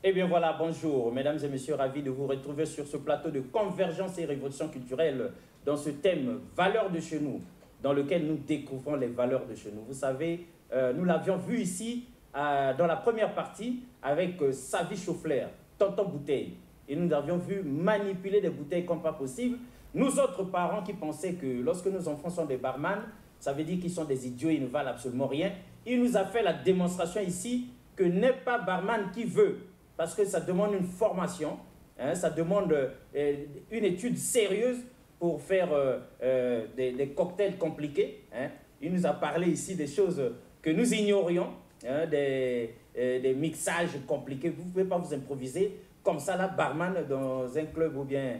Eh bien voilà, bonjour, mesdames et messieurs, ravi de vous retrouver sur ce plateau de Convergence et Révolution culturelle dans ce thème « Valeurs de chez nous », dans lequel nous découvrons les valeurs de chez nous. Vous savez, nous l'avions vu ici dans la première partie avec Savi Chauffler, Tonton Bouteille. Et nous avions vu manipuler des bouteilles comme pas possible. Nous autres parents qui pensaient que lorsque nos enfants sont des barman, ça veut dire qu'ils sont des idiots, ils ne valent absolument rien. Il nous a fait la démonstration ici que n'est pas barman qui veut, parce que ça demande une formation, hein, ça demande une étude sérieuse pour faire des cocktails compliqués. Hein. Il nous a parlé ici des choses que nous ignorions, hein, des mixages compliqués. Vous ne pouvez pas vous improviser comme ça, là, barman dans un club ou bien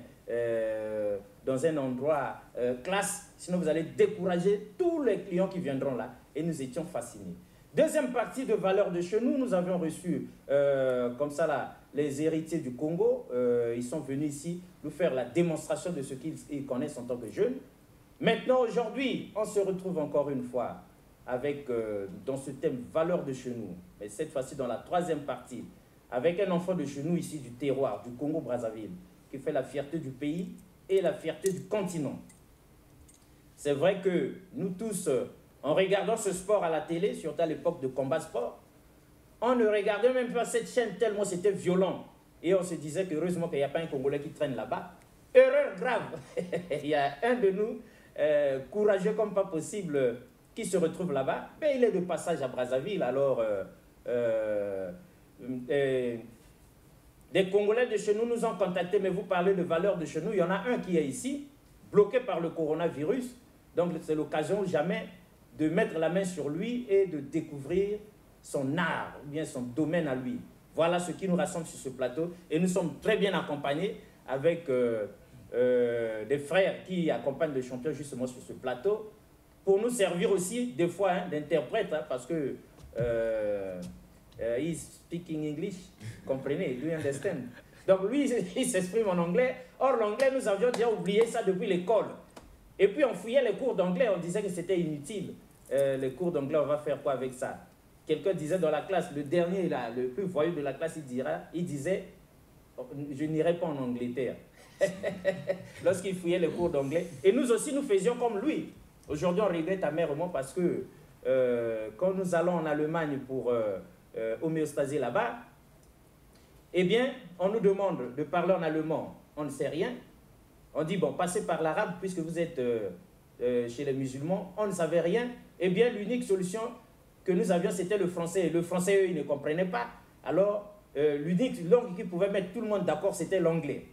dans un endroit classe, sinon vous allez décourager tous les clients qui viendront là. Et nous étions fascinés. Deuxième partie de valeurs de chez nous, nous avions reçu comme ça là, les héritiers du Congo. Ils sont venus ici nous faire la démonstration de ce qu'ils connaissent en tant que jeunes. Maintenant, aujourd'hui, on se retrouve encore une fois avec, dans ce thème valeurs de chez nous, mais cette fois-ci dans la troisième partie, avec un enfant de chez nous ici du terroir, du Congo-Brazzaville, qui fait la fierté du pays et la fierté du continent. C'est vrai que nous tous, en regardant ce sport à la télé, surtout à l'époque de Combat Sport, on ne regardait même pas cette chaîne tellement c'était violent. Et on se disait qu'heureusement qu'il n'y a pas un Congolais qui traîne là-bas. Erreur grave. Il y a un de nous, courageux comme pas possible, qui se retrouve là-bas. Mais il est de passage à Brazzaville, alors... des Congolais de chez nous nous ont contactés, mais vous parlez de valeurs de chez nous. Il y en a un qui est ici, bloqué par le coronavirus. Donc c'est l'occasion jamais de mettre la main sur lui et de découvrir son art, ou bien son domaine à lui. Voilà ce qui nous rassemble sur ce plateau. Et nous sommes très bien accompagnés avec des frères qui accompagnent le champion justement sur ce plateau, pour nous servir aussi des fois hein, d'interprète, hein, parce que... he's speaking English, comprenez, do you understand? Donc lui, il s'exprime en anglais. Or, l'anglais, nous avions déjà oublié ça depuis l'école. Et puis, on fouillait les cours d'anglais, on disait que c'était inutile. Les cours d'anglais, on va faire quoi avec ça? Quelqu'un disait dans la classe, le dernier, là, le plus voyou de la classe, il disait, je n'irai pas en Angleterre. Lorsqu'il fouillait les cours d'anglais. Et nous aussi, nous faisions comme lui. Aujourd'hui, on regrette amèrement parce que quand nous allons en Allemagne pour... homéostasie là-bas, eh bien, on nous demande de parler en allemand, on ne sait rien. On dit, bon, passez par l'arabe, puisque vous êtes chez les musulmans, on ne savait rien. Eh bien, l'unique solution que nous avions, c'était le français. Et le français, eux, ils ne comprenaient pas. Alors, l'unique langue qui pouvait mettre tout le monde d'accord, c'était l'anglais.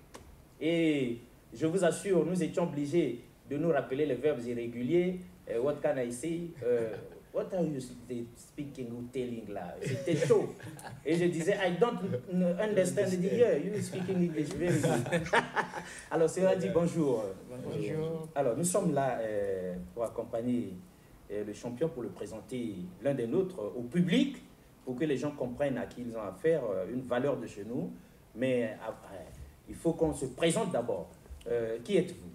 Et je vous assure, nous étions obligés de nous rappeler les verbes irréguliers. What can I say? What are you speaking ou telling là? C'était chaud. Et je disais, I don't understand. Il dit, yeah, you speaking English very good. Alors, cela dit bonjour. Bonjour. Alors, nous sommes là pour accompagner le champion, pour le présenter l'un des nôtres au public, pour que les gens comprennent à qui ils ont affaire, une valeur de chez nous. Mais il faut qu'on se présente d'abord. Qui êtes-vous?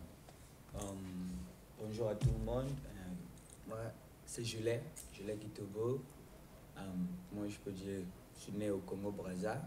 Bonjour à tout le monde. Moi, c'est Jules Kitogo. Moi, je peux dire, je suis né au Congo-Brazza.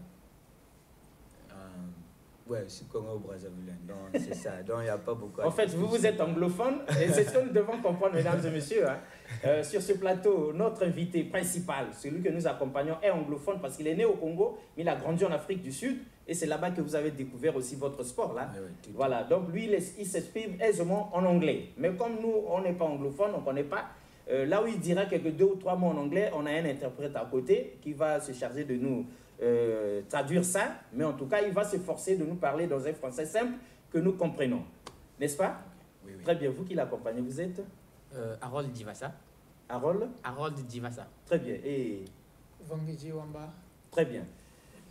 Ouais, je suis Congo-Brazzaville. Donc, c'est ça. Donc, il n'y a pas beaucoup à... En fait, vous êtes anglophone, et c'est ce que nous devons comprendre, mesdames et messieurs. Hein. Sur ce plateau, notre invité principal, celui que nous accompagnons, est anglophone parce qu'il est né au Congo, mais il a grandi en Afrique du Sud. Et c'est là-bas que vous avez découvert aussi votre sport, là. Oui, voilà, donc lui, il s'exprime aisément en anglais. Mais comme nous, on n'est pas anglophone, on ne connaît pas, là où il dira quelques 2 ou 3 mots en anglais, on a un interprète à côté qui va se charger de nous traduire ça. Mais en tout cas, il va s'efforcer de nous parler dans un français simple que nous comprenons. N'est-ce pas? Oui. Très bien. Vous qui l'accompagnez, vous êtes Harold Divasa. Harold Divasa. Très bien. Et Vangiji Wamba. très bien.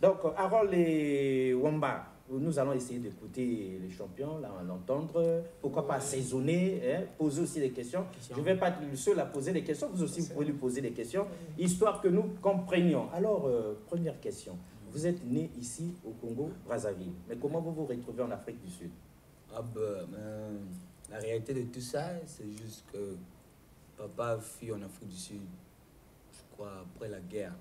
Donc, Harold et Wamba, nous allons essayer d'écouter les champions, là, l'entendre. Pourquoi pas assaisonner, hein, poser aussi des questions. Je ne vais pas être le seul à poser des questions. Vous aussi, vous pouvez lui poser des questions, histoire que nous comprenions. Alors, première question. Vous êtes né ici, au Congo-Brazzaville. Mais comment vous vous retrouvez en Afrique du Sud? La réalité de tout ça, c'est juste que papa a fui en Afrique du Sud, je crois, après la guerre.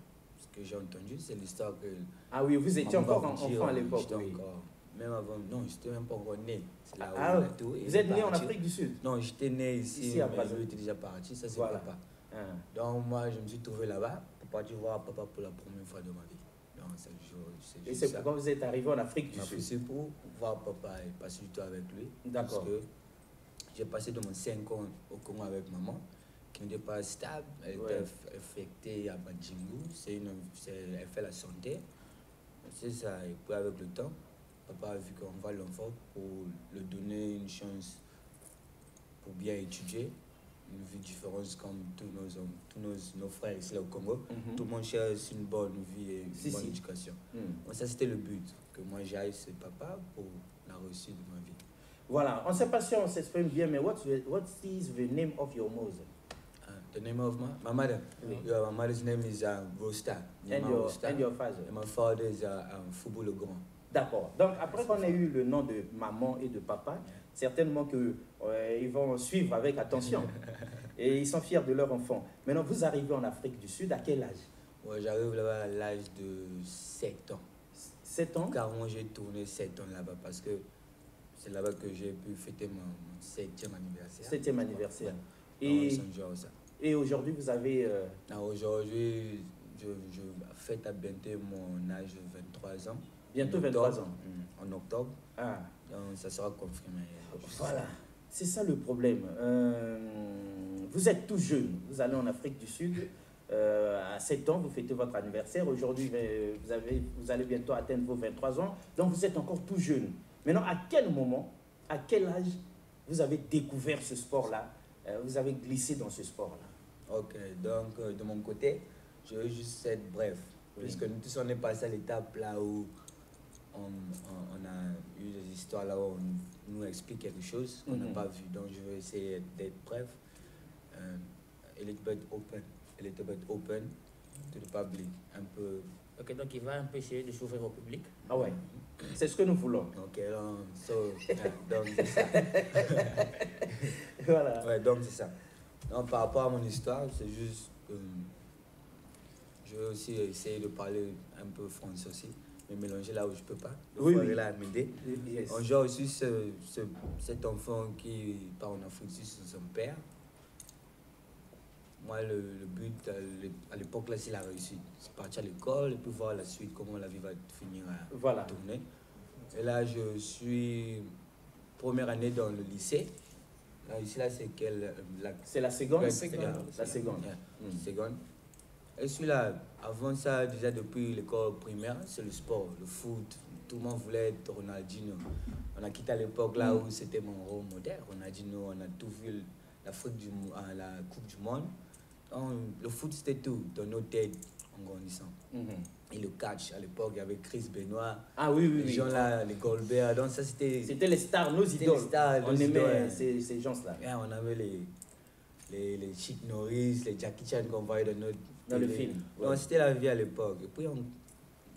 que j'ai entendu, c'est l'histoire que... Ah oui, vous étiez maman encore va vous dire, enfant à l'époque. j'étais Oui. encore... Même avant, non, j'étais même pas encore né. C'est là où Ah, on a tout. vous êtes né en Afrique du Sud? Non, j'étais né ici, Ici à mais Brazzaville. lui était déjà parti, ça c'est Voilà. papa. Ah. Donc moi, je me suis trouvé là-bas pour partir voir papa pour la première fois de ma vie. Donc c'est Et juste c'est ça. pourquoi vous êtes arrivé en Afrique du Sud? C'est pour voir papa et passer du temps avec lui. D'accord. Parce que j'ai passé de mon 5 ans au Congo avec maman, qui n'était pas stable. Elle Ouais. était affectée à Badjingu. Elle fait la santé. C'est ça. Et puis avec le temps, papa a vu qu'on voit l'enfant pour lui donner une chance pour bien étudier. Une vie différente comme tous nos frères ici là au Congo. Mhm. Tout le monde cherche une bonne vie et une bonne Si. éducation. Mm. Donc ça, c'était le but, que moi j'aille chez papa pour la réussite de ma vie. Voilà, on ne sait pas si on s'exprime bien, mais what is the name of your mother? The name of my mother? Oui. Yeah, my mother's name is Rosta. And your father? And my father is Foubou Le Grand. D'accord. Donc, après qu'on ait eu le nom de maman et de papa, certainement qu'ils vont suivre avec attention. Et ils sont fiers de leur enfant. Maintenant, vous arrivez en Afrique du Sud, à quel âge? Ouais, j'arrive là-bas à l'âge de 7 ans. 7 ans? Car moi, j'ai tourné 7 ans là-bas parce que c'est là-bas que j'ai pu fêter mon 7e anniversaire. 7e anniversaire. Ouais. Et aujourd'hui, vous avez... Aujourd'hui, je fête à bientôt mon âge de 23 ans. Bientôt En 23 octobre. ans. En octobre. Ah, Donc, ça sera confirmé. voilà. C'est ça le problème. Vous êtes tout jeune. Vous allez en Afrique du Sud. À 7 ans, vous fêtez votre anniversaire. Aujourd'hui, vous allez bientôt atteindre vos 23 ans. Donc, vous êtes encore tout jeune. Maintenant, à quel moment, à quel âge vous avez découvert ce sport-là? Vous avez glissé dans ce sport-là? Ok, donc de mon côté, je veux juste être bref. Oui. Puisque nous tous, on est passé à l'étape là où on a eu des histoires là où on nous explique quelque chose qu'on n'a pas vu. Donc, je vais essayer d'être bref. A little bit open to the public. Un peu. Ok, donc il va un peu essayer de s'ouvrir au public. Ah ouais, c'est ce que nous voulons. Ok, donc c'est ça. Voilà. Ouais, donc c'est ça. Donc, par rapport à mon histoire, c'est juste que je vais aussi essayer de parler un peu français aussi, mais mélanger là où je peux pas. Oui, oui. Là à m'aider. Yes. On joue aussi cet enfant qui part en Afrique du Sud sans son père. Moi, le but à l'époque là, c'est la réussite. C'est partir à l'école et puis voir la suite, comment la vie va finir à Voilà. tourner. Et là, je suis première année dans le lycée. Là, ici, là, c'est quelle C'est la seconde? Ouais, La seconde. Yeah, seconde. Et celui-là, avant ça, déjà depuis l'école primaire, c'est le sport, le foot. Tout le monde voulait être Ronaldinho. On a quitté à l'époque là où c'était mon rôle modèle. Ronaldinho, on a tout vu, la Coupe du Monde. Donc, le foot, c'était tout dans nos têtes en grandissant. Et le catch, à l'époque, il y avait Chris Benoit. Ah oui, oui, Les gens là, les Goldberg. Donc ça, c'était les stars, nos idoles. On aimait idoles. ces gens-là. Yeah, on avait les Chick Norris, les Jackie Chan qu'on voyait Dans le film. Donc Ouais. c'était la vie à l'époque. Et puis en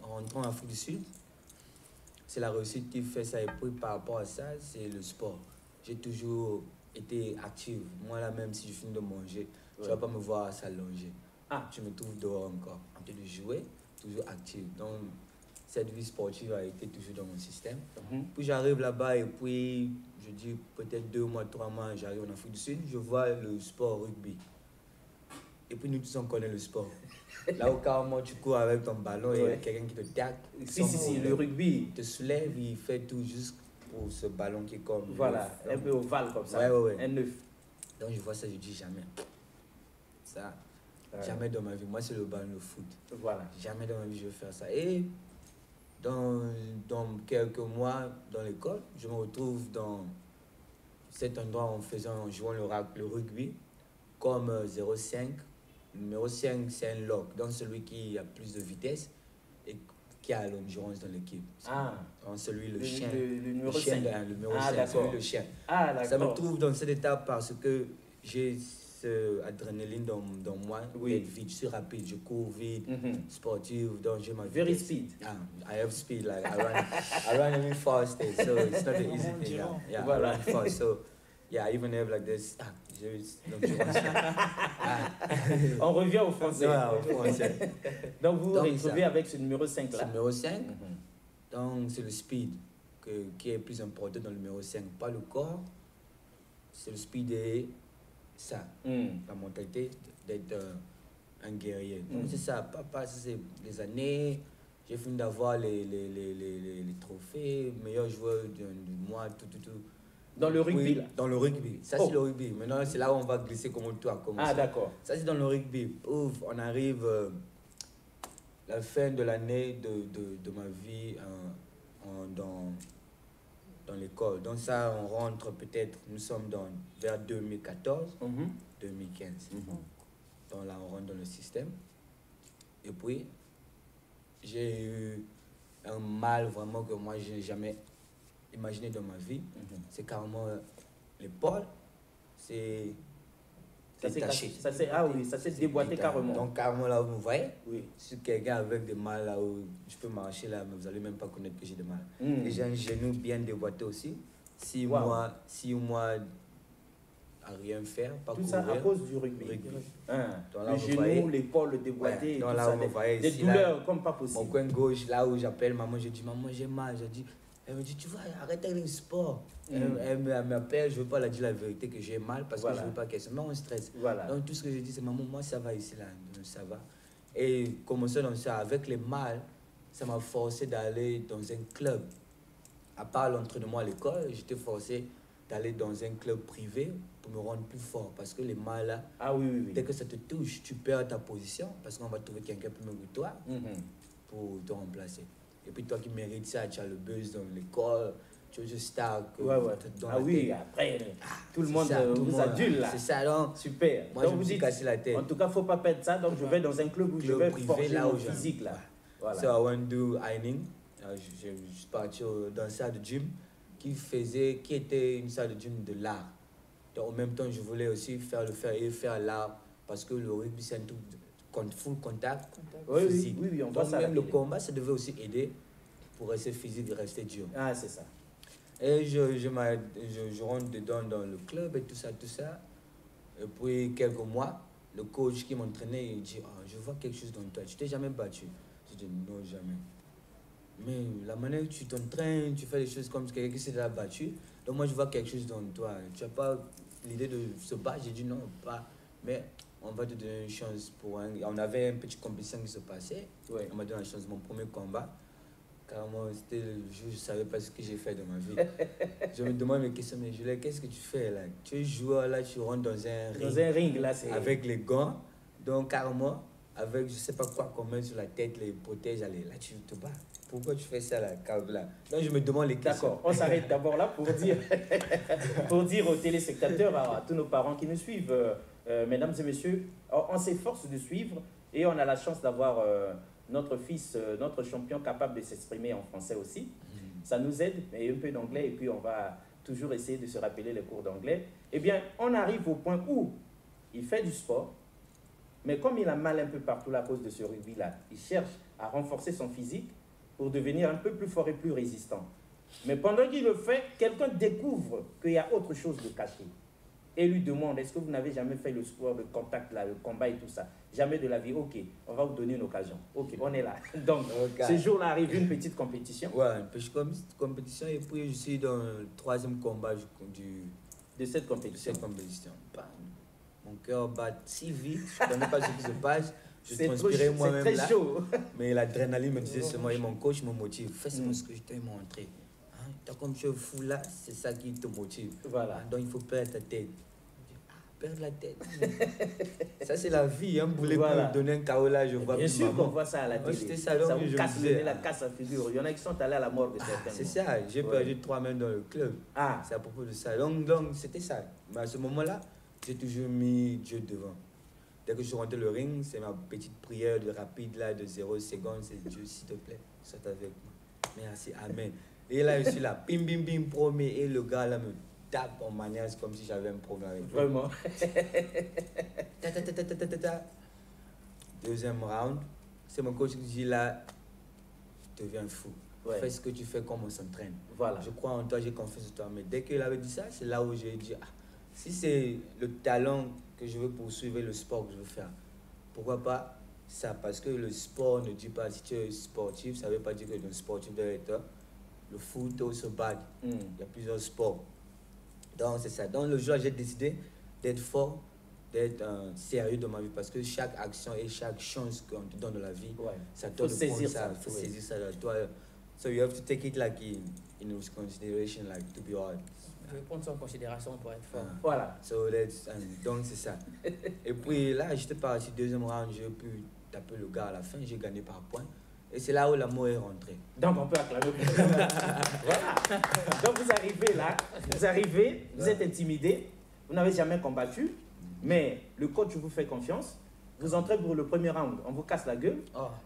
rentrant en Afrique du Sud, c'est la réussite qui fait ça. Et puis par rapport à ça, c'est le sport. J'ai toujours été active. Moi là, même si je finis de manger, tu ne vas pas me voir s'allonger. Ah. Je me trouve dehors encore, en train de jouer, toujours active. Donc cette vie sportive a été toujours dans mon système. Puis j'arrive là-bas et puis je dis peut-être 2 mois, 3 mois, j'arrive en Afrique du Sud, je vois le sport rugby. Et puis nous tous on connaît le sport. Là où carrément tu cours avec ton ballon et il y a quelqu'un qui te tacle. Si, le rugby. Il te soulève, il fait tout juste pour ce ballon qui est comme... Voilà, un peu ovale comme ça. Ouais. Un œuf. Donc je vois ça, je dis jamais. Ça, Ouais. jamais dans ma vie. Moi c'est le ballon, le foot. Voilà. Jamais dans ma vie je vais faire ça. Et dans quelques mois dans l'école, je me retrouve dans cet endroit en jouant le rugby comme 0,5. Le numéro 5, c'est un lock, donc celui qui a plus de vitesse et qui a l'endurance dans l'équipe. Ah. Donc celui, le chien. Le numéro le chien, 5. Le numéro Ah, 5, celui, le chien. Ah, d'accord. Ça me trouve dans cette étape parce que j'ai cette adrénaline dans moi, d'être vite, je suis rapide, je cours vite, sportif, donc j'ai ma vitesse. Very speed. I have speed, like I run even fast, so it's not an easy thing. Yeah, Voilà. I run fast, so Yeah, I even have like this. Donc, tu vois ça. On revient au français. Ouais, au français. Donc vous vous Donc, retrouvez ça. avec ce numéro 5 C'est là. le numéro 5. Mhm. Donc, c'est le speed qui est plus important dans le numéro 5. Pas le corps, c'est le speed et ça. La mentalité d'être un guerrier. Donc, c'est ça. Papa, c'est des années. J'ai fini d'avoir les trophées, meilleur joueur du mois, tout. Dans le rugby Oui, là. dans le rugby. Ça, c'est le rugby. Maintenant, c'est là où on va glisser comme tout a commencé. Ah d'accord. Ça, c'est dans le rugby. Ouf, on arrive la fin de l'année de ma vie dans l'école. Donc ça, on rentre peut-être, nous sommes vers 2014, 2015. Donc là, on rentre dans le système. Et puis, j'ai eu un mal vraiment que moi, je n'ai jamais imaginé dans ma vie. C'est carrément l'épaule. C'est détaché. Ça s'est déboîté carrément. Donc carrément là où vous voyez, Oui. je suis quelqu'un avec des mal là où je peux marcher là, mais vous n'allez même pas connaître que j'ai des mal. Et j'ai un genou bien déboîté aussi. 6 mois à rien faire, pas tout courir. ça à cause du rugby. Le genou, l'épaule, le déboîté, ouais, tout là, ça, vous voyez, des ici, douleurs là, comme pas possible. Mon coin gauche, là où j'appelle maman, je dis maman j'ai mal. Elle me dit tu vas arrêter le sport. Elle m'appelle, je ne veux pas la dire la vérité que j'ai mal parce que je ne veux pas qu'elle se mette en stress. Donc tout ce que je dis c'est maman, moi ça va ici là, ça va. Et commencer dans ça avec les mal, ça m'a forcé d'aller dans un club. À part l'entraînement à l'école, j'étais forcé d'aller dans un club privé pour me rendre plus fort. Parce que les mal là, dès que ça te touche, tu perds ta position parce qu'on va trouver quelqu'un plus mieux que toi pour te remplacer. Et puis toi qui mérites ça, tu as le buzz dans l'école, tu es juste star. Après, tout le monde vous adule là. C'est ça, donc. Super. Moi, donc je me suis cassé la tête. En tout cas, il ne faut pas perdre ça. Donc, je vais dans un club où je vais forger là mon physique là. Voilà. So I went to Aining. Je suis parti dans une salle de gym qui était une salle de gym de l'art. Donc, en même temps, je voulais aussi faire l'art parce que le rugby, c'est un truc full contact physique. Oui, on voit donc, ça. Même le combat, ça devait aussi aider pour rester physique et rester dur. Ah, c'est ça. Et je rentre dedans dans le club et tout ça. Et puis, quelques mois, le coach qui m'entraînait, il dit je vois quelque chose dans toi. Tu t'es jamais battu? Je dis non, jamais. Mais la manière que tu t'entraînes, tu fais des choses comme quelqu'un qui s'est déjà battu. Donc moi, je vois quelque chose dans toi. Tu n'as pas l'idée de se battre? J'ai dit non, pas. Mais on va te donner une chance pour On avait une petite compétition qui se passait. On m'a donné la chance de mon premier combat. Carrément, c'était le jour où je ne savais pas ce que j'ai fait dans ma vie. Je me demande mes questions, mais Julien, qu'est-ce que tu fais là? Tu es joueur là, tu rentres dans un ring. Dans un ring là, c'est... Avec les gants, donc carrément, avec je ne sais pas quoi qu'on met sur la tête, les protèges, allez, là tu te bats. Pourquoi tu fais ça là, là? Donc je me demande les questions. D'accord, on s'arrête d'abord là pour dire aux téléspectateurs, à tous nos parents qui nous suivent, mesdames et messieurs, on s'efforce de suivre et on a la chance d'avoir notre fils, notre champion capable de s'exprimer en français aussi. Ça nous aide, et un peu d'anglais, et puis on va toujours essayer de se rappeler les cours d'anglais. Eh bien, on arrive au point où il fait du sport, mais comme il a mal un peu partout à cause de ce rugby-là, il cherche à renforcer son physique pour devenir un peu plus fort et plus résistant. Mais pendant qu'il le fait, quelqu'un découvre qu'il y a autre chose de caché. Et lui demande, est-ce que vous n'avez jamais fait le sport de contact, là, le combat et tout ça? Jamais de la vie. Ok, on va vous donner une occasion. Ok, on est là. Donc, ce jour-là arrive une petite compétition. Ouais, une petite compétition. Et puis, je suis dans le 3e combat de cette compétition. Mon cœur bat si vite, je ne connais pas ce qui se passe. Je transpirais moi-même là. C'est très chaud. Mais l'adrénaline me disait seulement, et mon coach me motive. Fais ce que je t'ai montré. T'as comme tu es fou là, c'est ça qui te motive. Voilà. Donc il faut perdre ta tête. Perdre la tête. Ça c'est la vie, hein. Vous voulez me donner un chaos là, je vois. Bien sûr qu'on voit ça à la télé. Ça vous casse le nez, la casse à figure. Il y en a qui sont allés à la mort de certains. C'est ça, j'ai perdu 3 mains dans le club. C'est à propos de ça. Donc c'était ça. Mais à ce moment-là, j'ai toujours mis Dieu devant. Dès que je suis rentré le ring, c'est ma petite prière de rapide là, de 0 secondes. C'est Dieu, s'il te plaît, sois avec moi. Merci, amen. Et là, je suis là, bim, bim, bim, premier. Et le gars là me tape en manière comme si j'avais un problème avec lui. Vraiment. Deuxième round, c'est mon coach qui dit là, deviens fou. Ouais. Fais ce que tu fais comme on s'entraîne. Voilà. Je crois en toi, j'ai confiance en toi. Mais dès qu'il avait dit ça, c'est là où j'ai dit, ah, si c'est le talent que je veux poursuivre, le sport que je veux faire, pourquoi pas ça? Parce que le sport ne dit pas si tu es sportif, ça ne veut pas dire que tu es un sportif de l'état. Le foot ou se bat, il y a plusieurs sports. Donc c'est ça. Donc le jour, j'ai décidé d'être fort, d'être sérieux dans ma vie, parce que chaque action et chaque chance qu'on te donne dans la vie, ça te saisir ça. Il faut saisir ça. Toi, so you have to take it like in consideration, like to be hard. Je vais prendre ça en considération pour être fort. Voilà. So donc c'est ça. Et puis là, j'étais parti deuxième round, j'ai pu taper le gars à la fin, j'ai gagné par point. Et c'est là où l'amour est rentré. Donc on peut acclamer. Voilà. Donc vous arrivez là, vous êtes intimidé, vous n'avez jamais combattu, mais le coach vous fait confiance. Vous entrez pour le premier round, on vous casse la gueule,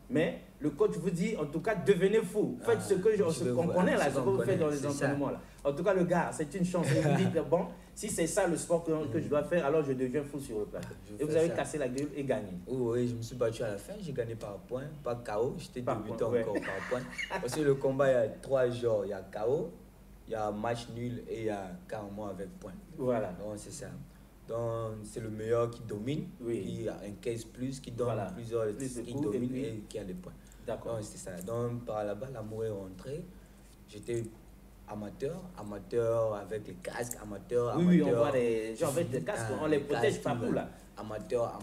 mais le coach vous dit, en tout cas, devenez fou. Faites ce qu'on connaît là, ce que vous faites dans les entraînements là. En tout cas, le gars, c'est une chance. Et vous dites, bon, si c'est ça le sport que je dois faire, alors je deviens fou sur le plateau. Et vous avez cassé la gueule et gagné. Oui, je me suis battu à la fin, j'ai gagné par point, pas KO. J'étais débutant encore par point. Parce que le combat, il y a 3 jours, il y a KO, il y a match nul et il y a carrément avec point. Voilà. Donc c'est ça. Donc c'est le meilleur qui domine, qui a un case plus, qui donne plusieurs, qui domine et qui a des points. D'accord. Donc c'est ça. Donc par là-bas, l'amour est rentré. J'étais amateur avec les casques, amateur. Oui, on voit les gens avec des casques, on les protège partout là. Amateur,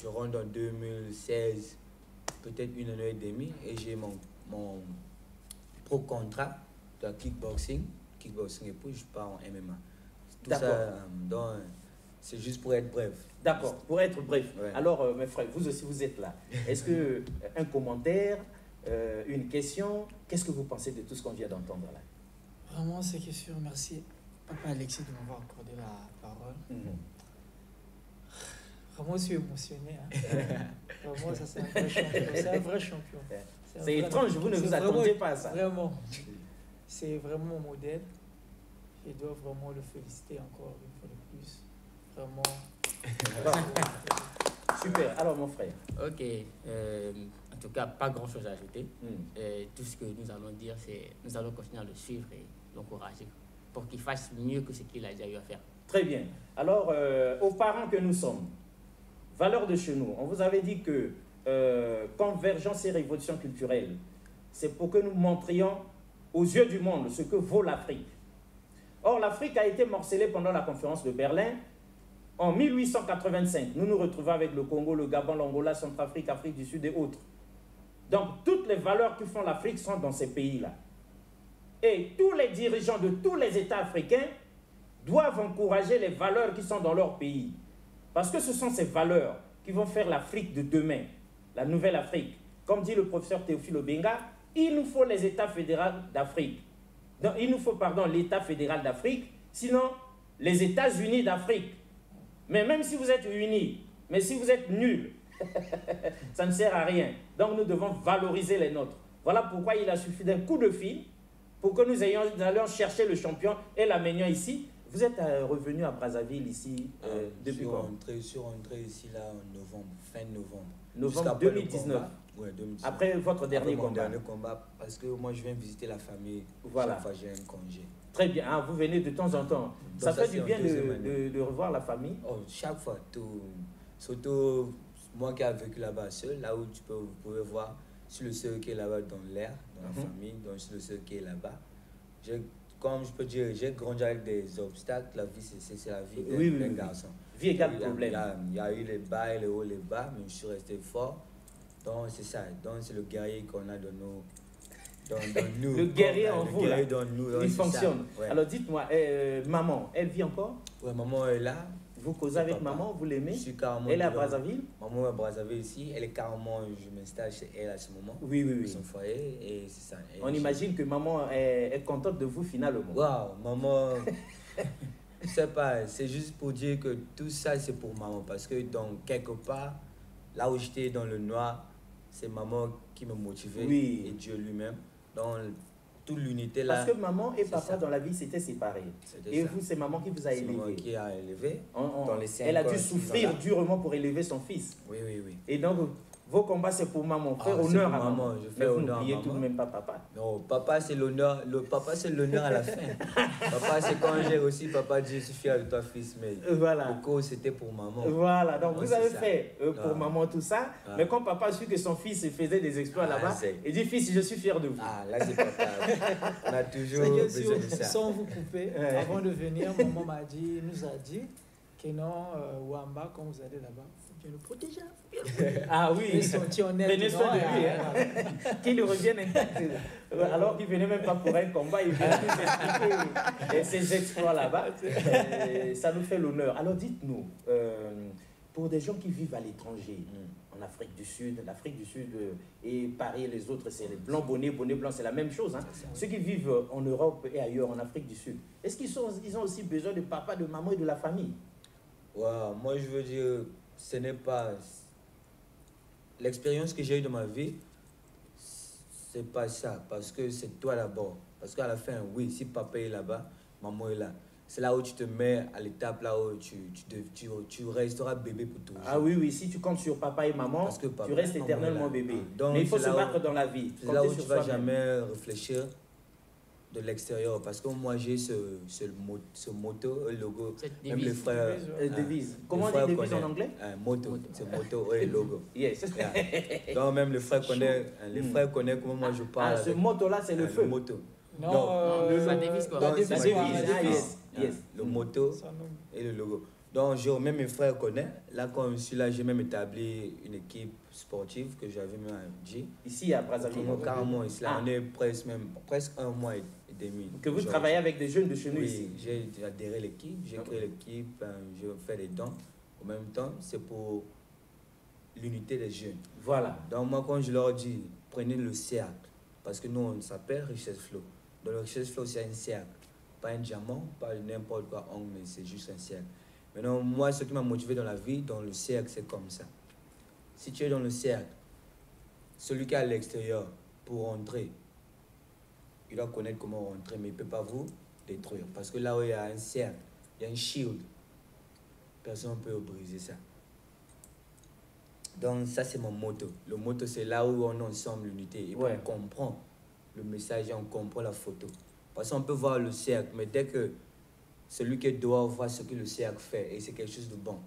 je rentre en 2016, peut-être 1 année et demie, et j'ai mon pro contrat de kickboxing et puis je pars en MMA. Tout ça, donc c'est juste pour être bref. D'accord, pour être bref. Ouais. Alors, mes frères, vous aussi, vous êtes là. Est-ce que un commentaire, une question, qu'est-ce que vous pensez de tout ce qu'on vient d'entendre là? Vraiment, c'est que sûr, merci Papa Alexis de m'avoir accordé la parole. Vraiment, je suis émotionné. Hein. Vraiment, ça c'est un vrai champion. C'est un vrai champion. C'est étrange, vous ne vous attendiez pas à ça. Vraiment, c'est vraiment mon modèle. Je dois vraiment le féliciter encore une fois de plus. Vraiment. Super. Alors, mon frère. Ok. En tout cas, pas grand-chose à ajouter. Tout ce que nous allons dire, c'est nous allons continuer à le suivre et l'encourager pour qu'il fasse mieux que ce qu'il a déjà eu à faire. Très bien. Alors, aux parents que nous sommes, valeurs de chez nous, on vous avait dit que convergence et révolution culturelle, c'est pour que nous montrions aux yeux du monde ce que vaut l'Afrique. Or, l'Afrique a été morcelée pendant la conférence de Berlin. En 1885, nous nous retrouvons avec le Congo, le Gabon, l'Angola, Centrafrique, Afrique du Sud et autres. Donc, toutes les valeurs qui font l'Afrique sont dans ces pays-là. Et tous les dirigeants de tous les États africains doivent encourager les valeurs qui sont dans leur pays. Parce que ce sont ces valeurs qui vont faire l'Afrique de demain, la nouvelle Afrique. Comme dit le professeur Théophile Obenga, il nous faut les États fédéraux d'Afrique. Il nous faut, l'État fédéral d'Afrique, sinon les États-Unis d'Afrique. Mais même si vous êtes unis, mais si vous êtes nuls, ça ne sert à rien. Donc nous devons valoriser les nôtres. Voilà pourquoi il a suffi d'un coup de fil pour que nous allions chercher le champion et l'amenions ici. Vous êtes revenu à Brazzaville ici depuis quand? Je suis rentré ici là en novembre, fin novembre. Novembre 2019. Ouais, 2019. Après votre dernier combat. Mon dernier combat, parce que moi je viens visiter la famille. Voilà. Chaque fois j'ai un congé. Très bien. Ah, vous venez de temps en temps. Ça fait du bien de revoir la famille. Oh, chaque fois, surtout moi qui ai vécu là-bas seul, là où vous pouvez voir, je suis le seul qui est là-bas dans l'air, dans la famille, donc je suis le seul qui est là-bas. Comme je peux dire, j'ai grandi avec des obstacles, la vie c'est la vie d'un garçon. Vie égale problème. Il y a eu les bas et les hauts, les bas, mais je suis resté fort. Donc c'est ça, donc c'est le guerrier qu'on a dans nous. Le guerrier en vous, là, il fonctionne. Ouais. Alors dites-moi, maman, elle vit encore? Oui, maman est là. Vous causez avec maman, vous l'aimez? Je suis carrément. Elle est à Brazzaville? Maman est à Brazzaville ici, elle est carrément, je m'installe chez elle à ce moment. Oui. Son foyer, et c'est ça. On imagine que maman est contente de vous finalement. Waouh, maman, je sais pas, c'est juste pour dire que tout ça c'est pour maman, parce que donc quelque part, là où j'étais dans le noir, c'est maman qui me motivait, et Dieu lui-même. Donc, toute l'unité là. Parce que maman et papa dans la vie s'étaient séparés. Et vous, c'est maman qui vous a élevé. C'est maman qui a élevé. Elle a dû souffrir durement pour élever son fils. Oui. Et donc, Vos combats, c'est pour maman. Faire Ah, c'est honneur pour à maman. maman, je fais Mais vous honneur à n'oubliez tout de maman. même pas papa. Non, papa c'est l'honneur. Le papa c'est l'honneur à la fin. Papa c'est quand j'ai aussi, papa dit je suis fier de toi fils, mais Voilà. le cours c'était pour maman. Voilà, donc Ouais, vous avez c'est ça. fait pour Ah. maman tout ça, Ah. mais quand papa a su que son fils faisait des exploits Ah, là-bas, c'est- il dit fils, je suis fier de vous. Ah là c'est papa. On a toujours C'est que besoin de ça. sans vous couper, Ouais. avant de venir, maman nous a dit que non, Wamba, quand vous allez là-bas, il faut bien le protéger. Ah Et oui, sorti honnête. prenez soin de lui, hein. qu'il revienne intact. Alors qu'il venait même pas pour un combat, il vient nous expliquer ses exploits là-bas. Ça nous fait l'honneur. Alors dites-nous, pour des gens qui vivent à l'étranger, en Afrique du Sud, et Paris et les autres, c'est les blancs bonnets blancs, c'est la même chose. Hein. Ceux qui vivent en Europe et ailleurs, en Afrique du Sud, est-ce qu'ils ont aussi besoin de papa, de maman et de la famille? Ouais, moi je veux dire, ce n'est pas... L'expérience que j'ai eue dans ma vie, c'est pas ça, parce que c'est toi d'abord. Parce qu'à la fin, oui, si papa est là-bas, maman est là. C'est là où tu te mets à l'étape là où tu resteras bébé pour toujours. Ah oui, si tu comptes sur papa et maman, Parce que papa tu restes et maman éternellement est là. bébé. Donc, mais il faut c'est se là battre où- dans la vie. C'est là où Compter tu sur vas soi-même. jamais réfléchir de l'extérieur. Parce que moi j'ai ce motto, le logo. Cette Même les devise. frères. Devise. les Comment on frères dit devise en connaissent. anglais? Motto. C'est motto et le logo. Yes. Yeah. Donc même les frères connaissent comment moi je parle. Ah, ce avec- motto-là, c'est le feu. Le motto. Non, Non. La devise, quoi. La Donc, devise, c'est La ma quoi, devise, la ah, devise. yes. Yeah. Le motto Ça nous- et le logo. Donc même mes frères connaissent. Là quand je suis là, j'ai même établi une équipe sportive que j'avais même à Dji. Ici à Brazzaville. Carrément ici là, Ah. on est presque un mois et demi. Que vous aujourd'hui. travaillez avec des jeunes de chez nous ici. Oui, j'ai adhéré à l'équipe, j'ai créé l'équipe, je fais des dons. En même temps, c'est pour l'unité des jeunes. Voilà. Donc moi, quand je leur dis, prenez le cercle, parce que nous, on s'appelle Richesse Flow. Dans le Richesse Flow, c'est un cercle. Pas un diamant, pas n'importe quoi, mais c'est juste un cercle. Maintenant, moi, ce qui m'a motivé dans la vie, dans le cercle, c'est comme ça. Si tu es dans le cercle, celui qui est à l'extérieur, pour rentrer, il doit connaître comment rentrer, mais il ne peut pas vous détruire. Parce que là où il y a un cercle, il y a un shield, personne ne peut briser ça. Donc ça c'est mon motto. Le motto c'est là où on est ensemble l'unité et puis Ouais. on comprend le message et on comprend la photo. Parce qu'on peut voir le cercle, mais dès que celui qui doit voir ce que le cercle fait et c'est quelque chose de bon,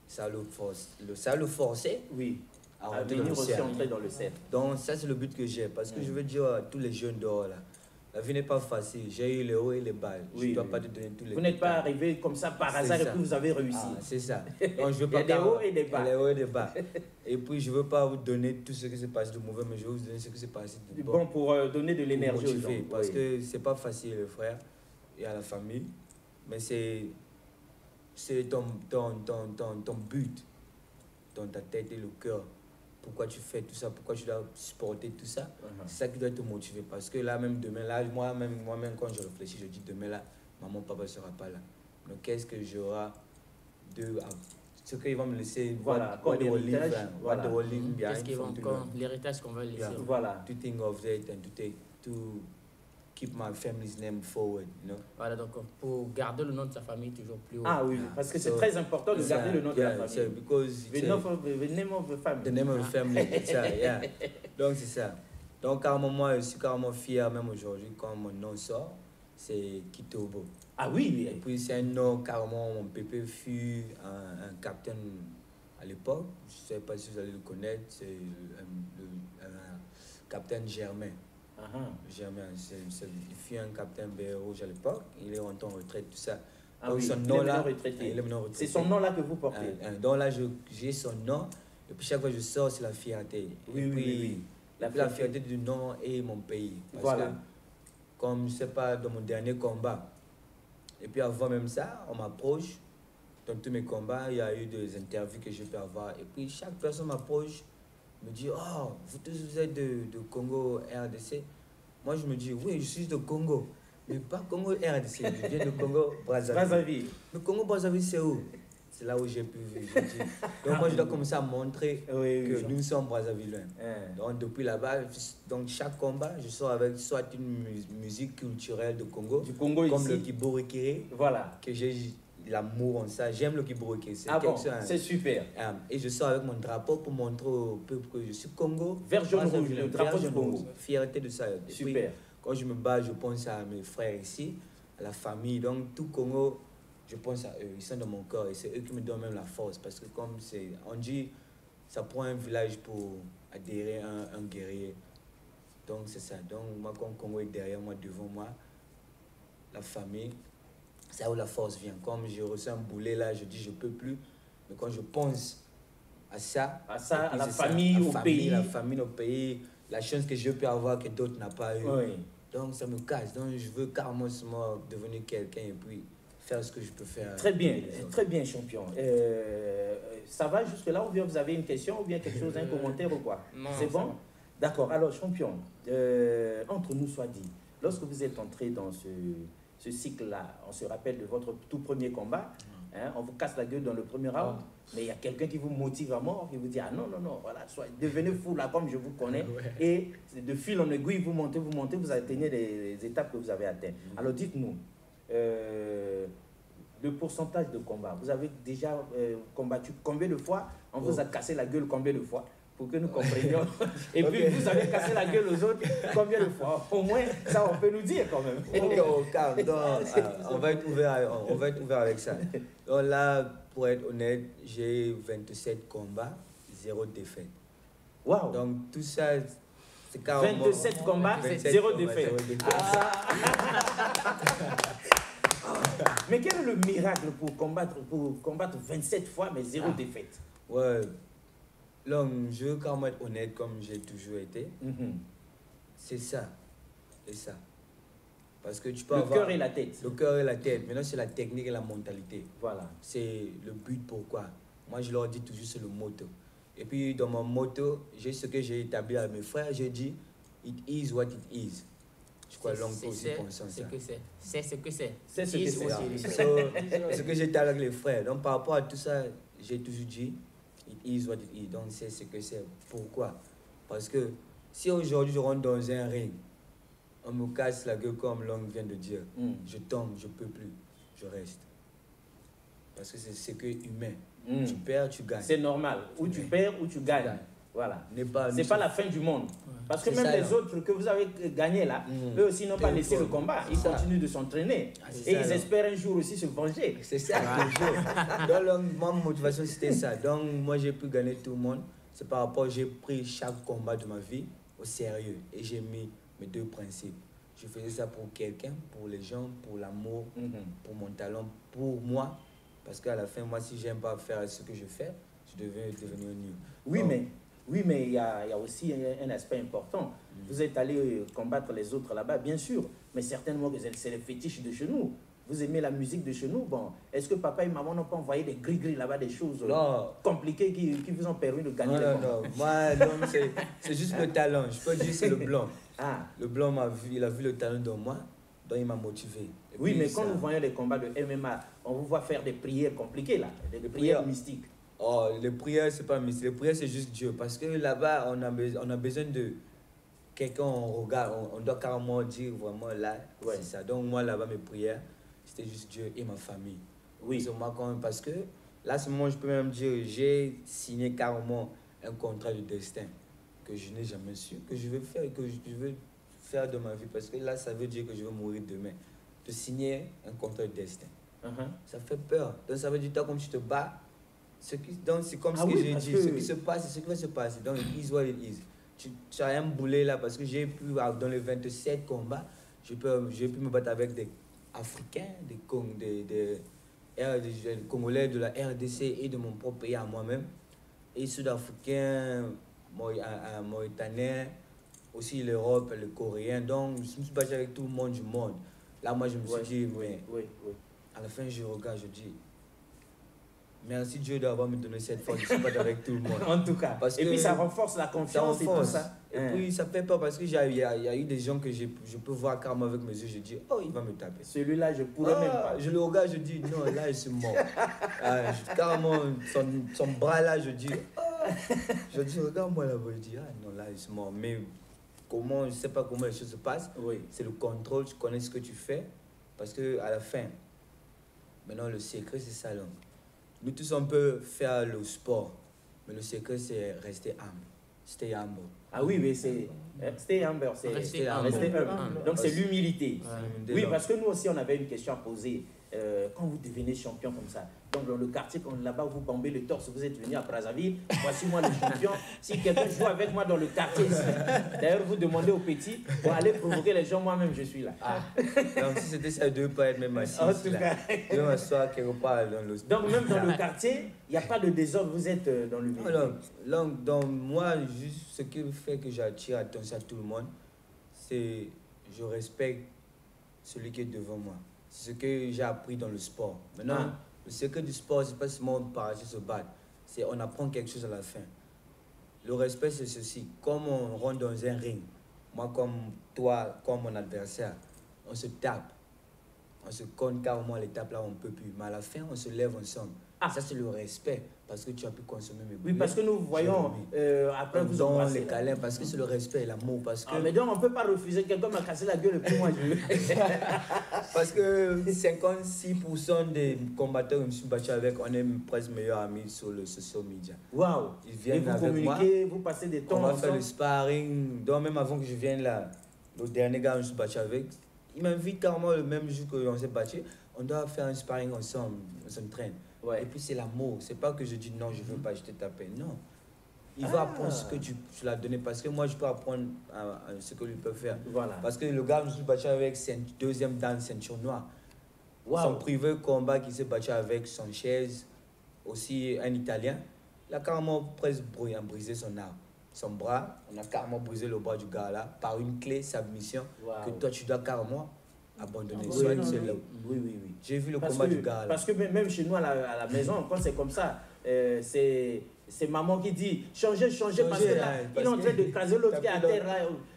ça le forcer Oui. à À rentrer dans venir le aussi cercle. entrer dans le cercle. Donc ça c'est le but que j'ai parce que je veux dire à tous les jeunes dehors là, la vie n'est pas facile. J'ai eu les hauts et les bas. Je Oui, ne dois oui. pas te donner tous les Vous n'êtes pas détails. arrivé comme ça par C'est hasard et ça. puis vous avez réussi. Ah, c'est ça. Donc, je veux Il y a pas des hauts et des bas. Les hauts et des bas. Et puis, je ne veux pas vous donner tout ce qui s'est passé de mauvais, mais je vais vous donner ce qui s'est passé de Bon, pour donner de pour l'énergie aux motiver. gens. Parce Oui. que c'est pas facile, les frères, et à la famille. Mais c'est ton but dans ta tête et le cœur. Pourquoi tu fais tout ça, pourquoi tu dois supporter tout ça. C'est ça qui doit te motiver. Parce que là, même demain, là, moi-même, quand je réfléchis, je dis demain, là, maman, papa ne sera pas là. Donc, qu'est-ce que j'aurai ce qu'ils vont me laisser, Voilà, what comme they will leave, héritage, what voilà. they will leave behind Qu'est-ce qu'ils vont, from to comme learn. l'héritage qu'on va laisser. Yeah. Voilà. To think of that and to keep my family's name forward, you know. Voilà, donc pour garder le nom de sa famille toujours plus haut. Ah oui, parce que c'est So, très important de garder le nom de la yeah, famille. so because The name of the family. the name of the family, it's that, yeah. Donc c'est ça. Donc carrément moi, je suis carrément fier même aujourd'hui quand mon nom sort, c'est Kitobo. Ah oui, Et puis c'est un nom carrément, mon pépé fut un capitaine à l'époque. Je ne sais pas si vous allez le connaître, c'est le capitaine Germain. Germain, il fut un capitaine BR Rouge à l'époque. Il est rentré en retraite, tout ça. Ah Donc oui, son il est nom là, maintenant retraité. il est maintenant retraité. C'est son nom-là que vous portez. Donc là, j'ai son nom. Et puis chaque fois que je sors, c'est la fierté. Oui, Et oui, puis, oui. La fierté du nom et mon pays. Parce Voilà. que, comme je sais pas, dans mon dernier combat, et puis avant même ça, on m'approche. Dans tous mes combats, il y a eu des interviews que j'ai pu avoir. Et puis chaque personne m'approche, me dit, oh, vous tous vous êtes de Congo RDC. Moi, je me dis, oui, je suis de Congo. Mais pas Congo RDC, je viens de Congo Brazzaville. Brazzaville. Le Congo Brazzaville, c'est où? C'est là où j'ai pu vivre. Je dis. Donc moi, je dois commencer à montrer Oui, que oui. nous sommes Brazzavillois. Donc depuis là-bas, donc chaque combat, je sors avec soit une musique culturelle de Congo, Du Congo comme le ici. Kiborikiri, Voilà. que j'ai l'amour en ça. J'aime le kibroké. Ah bon, c'est super. Et je sors avec mon drapeau pour montrer au peuple que je suis Congo. Vert, jaune, rouge, le drapeau du Congo. Fierté de ça. Super. Quand je me bats, je pense à mes frères ici, à la famille. Donc, tout Congo, je pense à eux. Ils sont dans mon corps et c'est eux qui me donnent même la force. Parce que comme on dit, ça prend un village pour adhérer à un guerrier. Donc, c'est ça. Donc, moi, quand Congo est derrière moi, devant moi, la famille, c'est là où la force vient. Comme je ressens un boulet là, je dis je peux plus. Mais quand je pense à ça, à la famille, au pays. La famille, au pays, la chance que je peux avoir que d'autres n'ont pas eu. Oui. Donc ça me casse. Donc je veux carrément devenir quelqu'un et puis faire ce que je peux faire. Très bien, champion. Ça va jusque-là ou bien vous avez une question ou bien quelque chose, un commentaire ou quoi? C'est bon? D'accord. Alors, champion, entre nous soit dit, lorsque vous êtes entré dans ce cycle-là, on se rappelle de votre tout premier combat, hein, on vous casse la gueule dans le premier round, mais il y a quelqu'un qui vous motive à mort, qui vous dit « Ah non, voilà, devenez fou là comme je vous connais. » Et de fil en aiguille, vous montez, vous atteignez les étapes que vous avez atteintes. Alors dites-nous, le pourcentage de combat, vous avez déjà combattu combien de fois? On vous a cassé la gueule combien de fois? Pour que nous comprenions. Et puis, vous avez cassé la gueule aux autres combien de fois? Au moins, ça, on peut nous dire quand même. On va être ouvert avec ça. Donc là, pour être honnête, j'ai 27 combats, 0 défaite. Wow. Donc tout ça, c'est carrément... 27 combats, 0 défaite. Mais quel est le miracle pour combattre 27 fois, mais 0 défaite? Ouais. Donc, je veux quand même être honnête comme j'ai toujours été. C'est ça. C'est ça. Parce que tu peux avoir... Le cœur et la tête. Le cœur et la tête. Maintenant, c'est la technique et la mentalité. Voilà. C'est le but pourquoi. Moi, je leur dis toujours, c'est le motto. Et puis, dans mon motto, j'ai ce que j'ai établi à mes frères. J'ai dit, it is what it is. Je crois que l'on peut aussi penser ça. C'est ce que c'est. C'est ce que c'est. Ce que j'ai établi avec les frères. Donc, par rapport à tout ça, j'ai toujours dit, it is what it is. Donc, c'est ce que c'est. Pourquoi? Parce que si aujourd'hui je rentre dans un ring, on me casse la gueule comme l'homme vient de dire, je tombe, je peux plus, je reste. Parce que c'est ce que humain. Tu perds, tu gagnes. C'est normal. Ou tu perds ou tu gagnes. Voilà. C'est pas la fin du monde. Parce que même ça, les autres que vous avez gagnés là, eux aussi n'ont pas laissé le combat. Ils continuent de s'entraîner. Et ils espèrent un jour aussi se venger. C'est ça, toujours. Donc, ma motivation, c'était ça. Donc, moi, j'ai pu gagner tout le monde. C'est par rapport, j'ai pris chaque combat de ma vie au sérieux. Et j'ai mis mes 2 principes. Je faisais ça pour quelqu'un, pour les gens, pour l'amour, pour mon talent, pour moi. Parce qu'à la fin, moi, si j'aime pas faire ce que je fais, je devais devenir nul. Oui, mais il y a aussi un aspect important. Vous êtes allé combattre les autres là-bas, bien sûr, mais certainement que c'est les fétiches de chez nous. Vous aimez la musique de chez nous. Bon, est-ce que papa et maman n'ont pas envoyé des gris-gris là-bas, des choses compliquées qui vous ont permis de gagner les combats? Non. Moi, c'est juste le talent. Je peux dire c'est le blanc. Le blanc il a vu le talent dans moi, donc il m'a motivé. Et oui, mais quand nous voyons les combats de MMA, on vous voit faire des prières compliquées là, des prières mystiques. Oh, les prières, c'est pas mystique. Les prières, c'est juste Dieu. Parce que là-bas, on a besoin de quelqu'un, on regarde, on doit carrément dire vraiment là, c'est ça. Donc, moi, là-bas, mes prières, c'était juste Dieu et ma famille. Oui. C'est moi quand même, parce que là, à ce moment, je peux même dire, j'ai signé carrément un contrat de destin que je n'ai jamais su, que je veux faire, que je veux faire de ma vie. Parce que là, ça veut dire que je vais mourir demain. De signer un contrat de destin. Ça fait peur. Donc, ça veut dire, toi, comme tu te bats, donc c'est comme ce que j'ai dit, ce qui se passe, c'est ce qui va se passer. Donc, it is what it is. Tu as un boulet là parce que j'ai pu, dans les 27 combats, j'ai pu me battre avec des Africains, des Congolais de la RDC et de mon propre pays à moi-même, et Sud-Africains, Mauritaniens, aussi l'Europe, les Coréens. Donc, je me suis battu avec tout le monde du monde. Là, moi, je me suis dit, mais à la fin, je regarde, je dis, merci Dieu d'avoir me donné cette force. Je suis pas avec tout le monde. En tout cas. Et puis ça renforce la confiance et tout ça. Et puis ça fait peur parce qu'il y a eu des gens que je peux voir carrément avec mes yeux. Je dis, oh, il va me taper. Celui-là, je pourrais même pas. Je le regarde, je dis, non, là, je suis mort. Carrément, son bras là, je dis, je dis, regarde-moi là-bas. Je dis, non, là, je suis mort. Mais comment, je ne sais pas comment les choses se passent. C'est le contrôle, tu connais ce que tu fais. Parce qu'à la fin, Maintenant, le secret, c'est ça. Donc. Nous tous, on peut faire le sport, mais le secret, c'est rester humble. Stay humble. Ah oui, mais c'est... Stay humble, c'est Rester humble. humble. Donc c'est l'humilité. Ouais. Oui, parce que nous aussi, on avait une question à poser. Quand vous devenez champion comme ça, donc dans le quartier, là-bas, vous bombez le torse, vous êtes venu à Brazzaville, voici moi le champion. Si quelqu'un joue avec moi dans le quartier ici, d'ailleurs, vous demandez aux petits, pour aller provoquer les gens, moi-même, je suis là. Ah. Donc si c'était ça, deux pas être même assis. En tout cas. Deux m'asseoir quelque part dans le sport. Donc même dans le quartier, il n'y a pas de désordre, vous êtes dans l'humilité. Alors, donc moi, juste ce qui fait que j'attire l'attention à tout le monde, c'est je respecte celui qui est devant moi. C'est ce que j'ai appris dans le sport. Maintenant, le secret du sport, c'est pas seulement partir se battre. C'est on apprend quelque chose à la fin. Le respect, c'est ceci. Comme on rentre dans un ring, moi comme toi, comme mon adversaire, on se tape. On se compte carrément l'étape là, on ne peut plus. Mais à la fin, on se lève ensemble. Ça, c'est le respect. Parce que tu as pu consommer mes boulettes. Oui, parce que nous voyons, après vous dans embrassez. les câlins, parce que c'est le respect et l'amour. Parce que, mais donc on ne peut pas refuser, quelqu'un m'a cassé la gueule et puis moi je... parce que 56% des combattants que je me suis battu avec, on est presque meilleurs amis sur le social media. Waouh! Ils viennent vous avec moi. communiquez, vous passez des temps On va ensemble. faire le sparring. Donc même avant que je vienne là, le dernier gars que je me suis battu avec, il m'invite carrément le même jour qu'on s'est battu. On doit faire un sparring ensemble, on s'entraîne. Ouais. Et puis c'est l'amour. C'est pas que je dis non, je veux pas, je t'ai tapé. Non. Il va apprendre ce que tu l'as donné. Parce que moi, je peux apprendre à ce que lui peut faire. Voilà. Parce que le gars que je me suis battu avec, c'est une deuxième dan ceinture noire. Wow. Son privé combat qui s'est battu avec Sanchez, aussi un Italien, il a carrément presque brisé son arme. Son bras, on a carrément brisé le bras du gars là, par une clé, submission, que toi tu dois carrément abandonner. Oui, Soit non, c'est oui. là. Oui. J'ai vu le Parce combat que, du gars là. parce que même chez nous à la maison, quand c'est comme ça, c'est maman qui dit changez, parce que là, il est en train de caser l'autre qui est à terre. Là,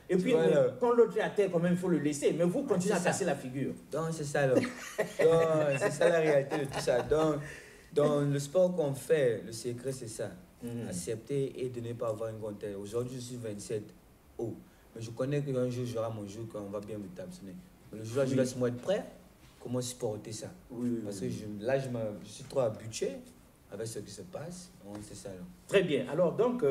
et puis, quand l'autre est à terre, quand même, il faut le laisser. Mais vous continuez à casser la figure. Donc, c'est ça là. C'est ça la réalité de tout ça. Donc, dans le sport qu'on fait, le secret, c'est ça. Accepter et de ne pas avoir une grande tête. Aujourd'hui, je suis 27 haut. Mais je connais qu'un jour, j'aurai mon jour quand on va bien me taper. Mais le jour-là, je laisse moi être prêt. Comment supporter ça? Parce que là, je suis trop habitué avec ce qui se passe. Donc, c'est ça là. Très bien. Alors, donc,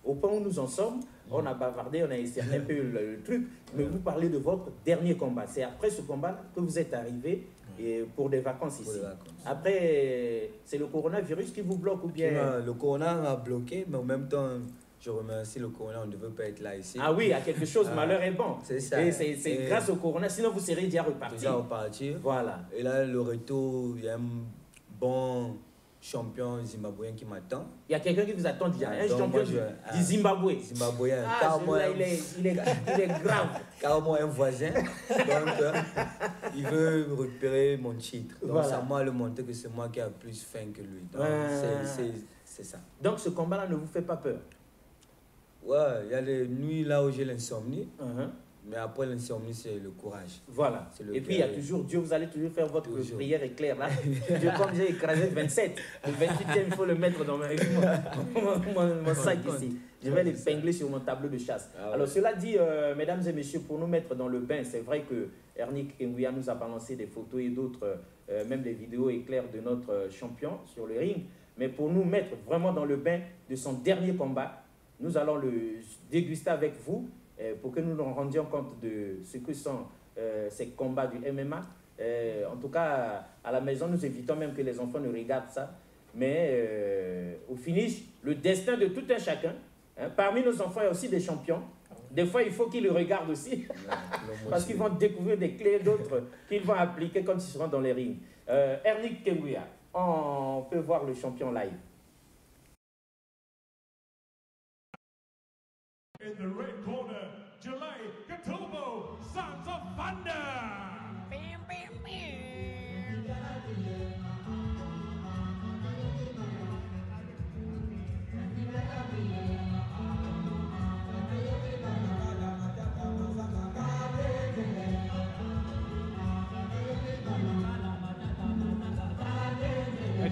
au point où nous en sommes, on a bavardé, on a essayé un peu le truc, mais vous parlez de votre dernier combat. C'est après ce combat que vous êtes arrivé et pour des vacances ici. Après, c'est le coronavirus qui vous bloque ou bien... Le corona m'a bloqué, mais en même temps, je remercie le corona, on ne veut pas être là ici. Ah oui, à quelque chose, malheur est bon. C'est ça. Et c'est grâce au corona, sinon vous serez déjà reparti. Déjà reparti. Voilà. Et là, le retour, il y a un bon champion zimbabwéen qui m'attend. Il y a quelqu'un qui vous attend déjà, un donc champion du Zimbabwe. Zimbabwéen. Ah, il est grave. Carrément un voisin. Donc, il veut récupérer mon titre. Donc, Voilà. c'est à moi de le montrer que c'est moi qui a plus faim que lui. Donc, c'est ça. Donc, ce combat-là ne vous fait pas peur? Ouais, il y a les nuits là où j'ai l'insomnie. Mais après l'insomnie, c'est le courage. Voilà. Et puis, il y a toujours Dieu, vous allez toujours faire votre prière éclair là. Dieu, comme j'ai écrasé 27, le 28e, il faut le mettre dans mon sac ici. Je vais l'épingler sur mon tableau de chasse. Alors, cela dit, mesdames et messieurs, pour nous mettre dans le bain, c'est vrai que Ernick Kenguia nous a balancé des photos et d'autres, même des vidéos éclair de notre champion sur le ring. Mais pour nous mettre vraiment dans le bain de son dernier combat, nous allons le déguster avec vous. Pour que nous nous rendions compte de ce que sont ces combats du MMA. En tout cas, à la maison, nous évitons même que les enfants ne regardent ça. Mais au finish, le destin de tout un chacun, parmi nos enfants, il y a aussi des champions. Des fois, il faut qu'ils le regardent aussi. Parce qu'ils vont découvrir des clés d'autres qu'ils vont appliquer quand ils seront dans les rings. Ernick Kenguia, on peut voir le champion live. In the red corner, Jalai Katobo, Sons of Thunder. Bam, bam,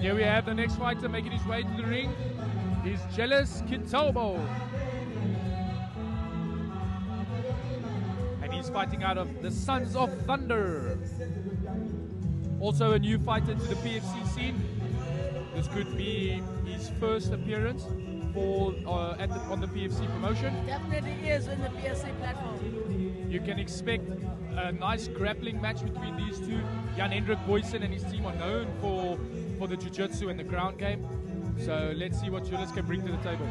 And here we have the next fighter making his way to the ring. Is Jealous Kitobo. And he's fighting out of the Sons of Thunder. Also a new fighter to the PFC scene. This could be his first appearance for on the PFC promotion. Definitely is in the PFC platform. You can expect a nice grappling match between these two. Jan-Hendrik Boysen and his team are known for the jiu-jitsu and the ground game. So let's see what Julius can bring to the table.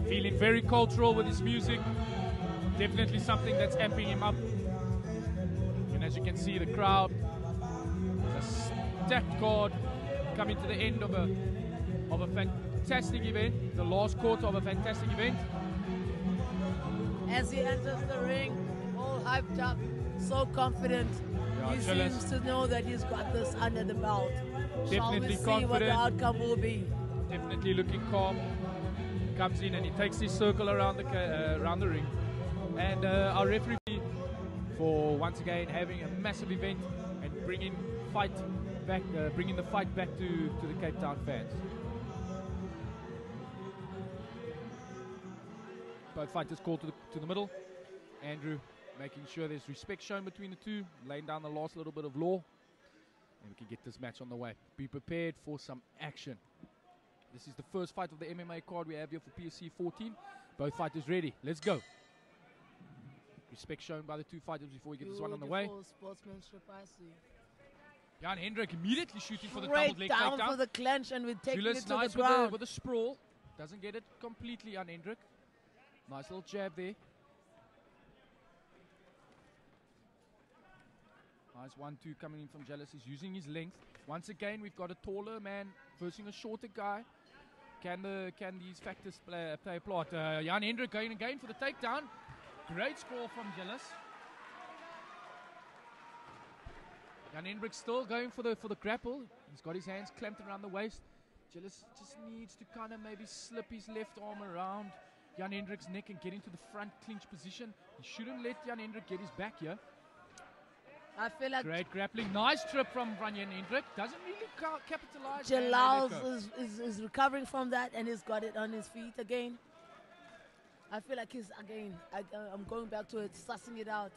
Feeling very cultural with his music. Definitely something that's amping him up. And as you can see, the crowd is a stacked card coming to the end of a fantastic event, the last quarter of a fantastic event. As he enters the ring, all hyped up, so confident. Yeah, He jealous. seems to know that he's got this under the belt. Shall we Definitely see what the confident. outcome will be? Definitely looking calm. Comes in and he takes his circle around the ring. And our referee for once again having a massive event and bringing the fight back to the Cape Town fans. Both fighters called to the middle. Andrew making sure there's respect shown between the two, laying down the last little bit of law, and we can get this match on the way. Be prepared for some action. This is the first fight of the MMA card we have here for PSC 14. Both fighters ready. Let's go. Respect shown by the two fighters before we get this one on the way. Beautiful sportsmanship, I see. Jan-Hendrik immediately shooting for the double Straight leg down takedown. for the clench, and we're taking Julius it to nice the ground. with a sprawl. Doesn't get it completely, Jan-Hendrik. Nice little jab there. Nice 1-2 coming in from Jealous. He's using his length. Once again, we've got a taller man versing a shorter guy. Can these factors play a part? Jan-Hendrik going again for the takedown. Great score from Jealous. Jan-Hendrik still going for the grapple. He's got his hands clamped around the waist. Jealous just needs to kind of maybe slip his left arm around Jan-Hendrik's neck and get into the front clinch position. He shouldn't let Jan-Hendrik get his back here. I feel like Great grappling. Nice trip from Jan-Hendrik. Doesn't really capitalize. Jalal is recovering from that, and he's got it on his feet again. I feel like he's, again, I'm going back to it, sussing it out.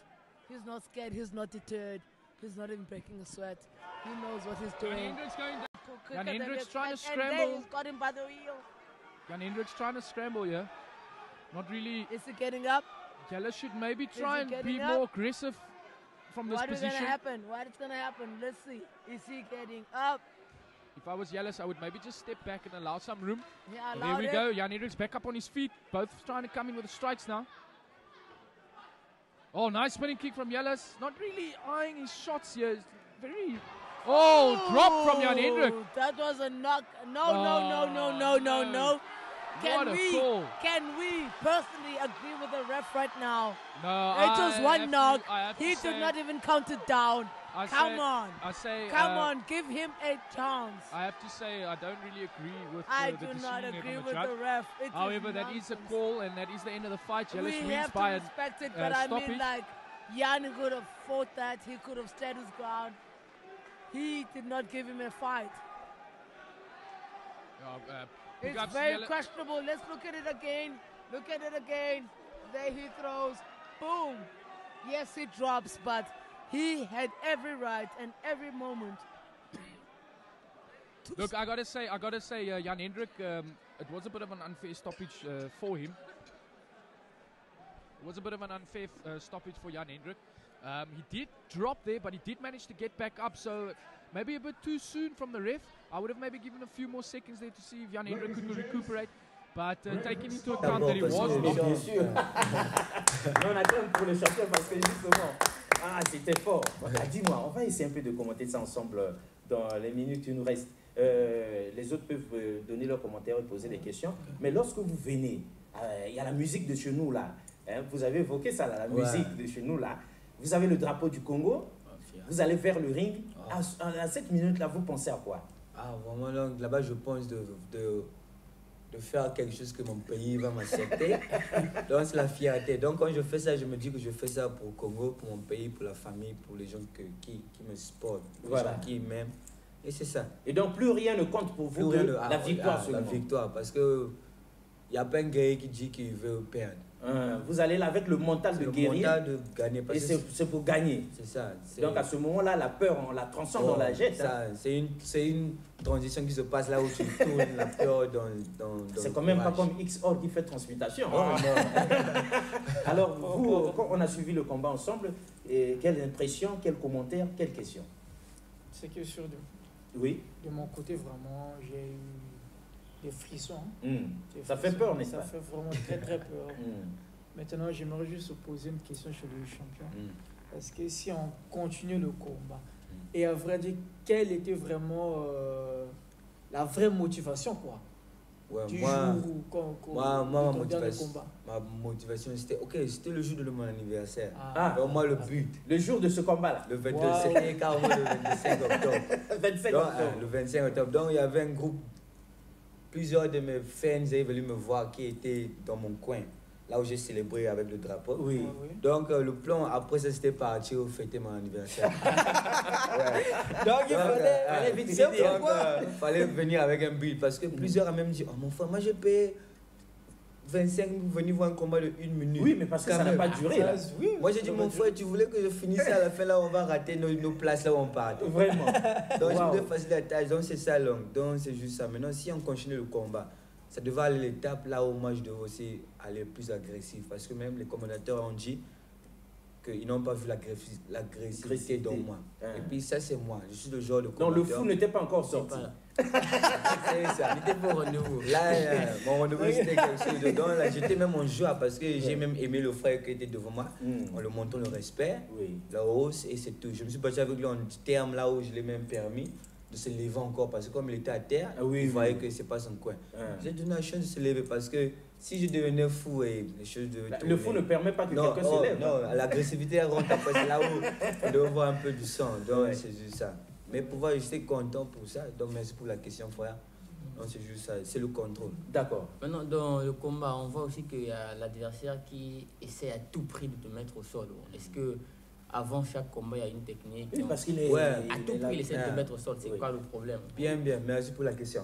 He's not scared. He's not deterred. He's not even breaking a sweat. He knows what he's doing. Jan-Hendrik's going down. Quicker than Jan-Hendrik's we trying to expect, and scramble. then he's got him by the wheel. Jan-Hendrik's trying to scramble here. Not really. Is he getting up? Jealous should maybe he try and be getting more up? aggressive from this What is position. going to happen? What is going to happen? Let's see. Is he getting up? If I was Jealous, I would maybe just step back and allow some room. Yeah, There we go. Jan-Hendrik's back up on his feet. Both trying to come in with the strikes now. Oh, nice spinning kick from Jealous. Not really eyeing his shots here. It's very... Oh, drop from Jan-Hendrik. That was a knock. No. What a call. Can we personally agree with the ref right now? No, It was one knock. He say, did not even count it down. Come on. Come on, give him a chance. I have to say, I don't really agree with I the do decision not here agree from with judge. the ref. It However, that is a nonsense. call, and that is the end of the fight. Jealous We wins have by to a respect it, but I mean, stoppage. like, Jan could have fought that. He could have stood his ground. He did not give him a fight. Big It's ups, very Jealous. questionable. Let's look at it again. Look at it again. There he throws. Boom. Yes, he drops, but he had every right and every moment. Look, I gotta say, Jan-Hendrik, it was a bit of an unfair stoppage for him. It was a bit of an unfair stoppage for Jan-Hendrik. He did drop there, but he did manage to get back up. So maybe a bit too soon from the ref. I would have maybe given a few more seconds there to see if Jan-Hendrik could recuperate. But taking into account that he was knocked. Bien sûr. Mais on attend pour le champion parce que justement, c'était fort. Dis-moi, on va essayer un peu de commenter ça ensemble dans les minutes qui nous restent. Les autres peuvent donner leurs commentaires et poser des questions. Mais lorsque vous venez, il y a la musique de chez nous là. Hein, vous avez évoqué ça là, la musique de chez nous là. Vous avez le drapeau du Congo. Vous allez vers le ring. À cette minute là, vous pensez à quoi? Vraiment, là-bas, je pense de faire quelque chose que mon pays va m'accepter. Donc, c'est la fierté. Donc, quand je fais ça, je me dis que je fais ça pour le Congo, pour mon pays, pour la famille, pour les gens qui me supportent, pour les gens qui m'aiment. Et c'est ça. Et donc, plus rien ne compte pour vous que la victoire seulement. La victoire, parce que il n'y a pas un gars qui dit qu'il veut perdre. Vous allez là avec le mental de guerrier. Le mental de gagner. Et c'est pour gagner. C'est ça. Donc à ce moment-là, la peur, on la transforme dans la jette. C'est une transition qui se passe là où tu tournes la peur dans c'est quand même pas comme XOR qui fait transmutation. Alors, vous, quand on a suivi le combat ensemble, quelle impression, quel commentaire, quelle question? C'est que sur de mon côté, vraiment, j'ai eu des frissons. Ça fait peur, n'est-ce pas? Ça fait vraiment très très peur. Maintenant, j'aimerais juste poser une question sur le champion. Parce que si on continue le combat, et à vrai dire, quelle était vraiment la vraie motivation, quoi? Ouais, du moi, jour ma motivation, c'était le jour de mon anniversaire. Donc moi, le but. Le jour de ce combat-là. Le 22, c'était carrément le 25 octobre. Le 25 octobre. Donc, il y avait un groupe, plusieurs de mes fans avaient venu me voir qui étaient dans mon coin, là où j'ai célébré avec le drapeau. Oui. Donc, le plan, après ça, c'était partir fêter mon anniversaire. Donc, il fallait venir avec un bill. Parce que plusieurs ont même dit, oh mon frère, moi j'ai payé 25 pour venir voir un combat de 1 minute. Oui, mais parce que ça n'a pas duré. Là. Moi j'ai dit, mon frère, tu voulais que je finisse à la fin, là on va rater nos places, là où on part. Vraiment. Donc, je voulais faciliter la tâche. Donc, c'est ça, donc c'est juste ça. Maintenant, si on continue le combat, ça devait aller l'étape là où moi je devais aussi aller plus agressif. Parce que même les commentateurs ont dit qu'ils n'ont pas vu l'agressivité dans moi. Et puis ça, c'est moi. Je suis le genre de commentateur. Donc le fou n'était pas encore sorti. C'est ça. Il était pas au rendez-vous. Là, mon rendez-vous, c'était quelque chose de... Donc là, j'étais même en joie parce que j'ai même aimé le frère qui était devant moi. On lui montre le respect, la hausse et c'est tout. Je me suis battu avec lui en termes là où je l'ai même permis de se lever encore parce que comme il était à terre, il voyait que c'est pas son coin. J'ai donné la chance de se lever parce que si je devenais fou et les choses devaient tourner... Le fou ne permet pas que quelqu'un se lève. Non, l'agressivité rentre après, c'est là où on doit voir un peu du sang. Donc c'est juste ça. Mais pour voir, j'étais content pour ça. Donc merci pour la question, frère. Donc c'est juste ça, c'est le contrôle. D'accord. Maintenant, dans le combat, on voit aussi qu'il y a l'adversaire qui essaie à tout prix de te mettre au sol. Est-ce que avant chaque combat, il y a une technique? Oui, parce qu'il est... à tout prix, il essaie de te mettre au sol. C'est quoi le problème? Bien, merci pour la question.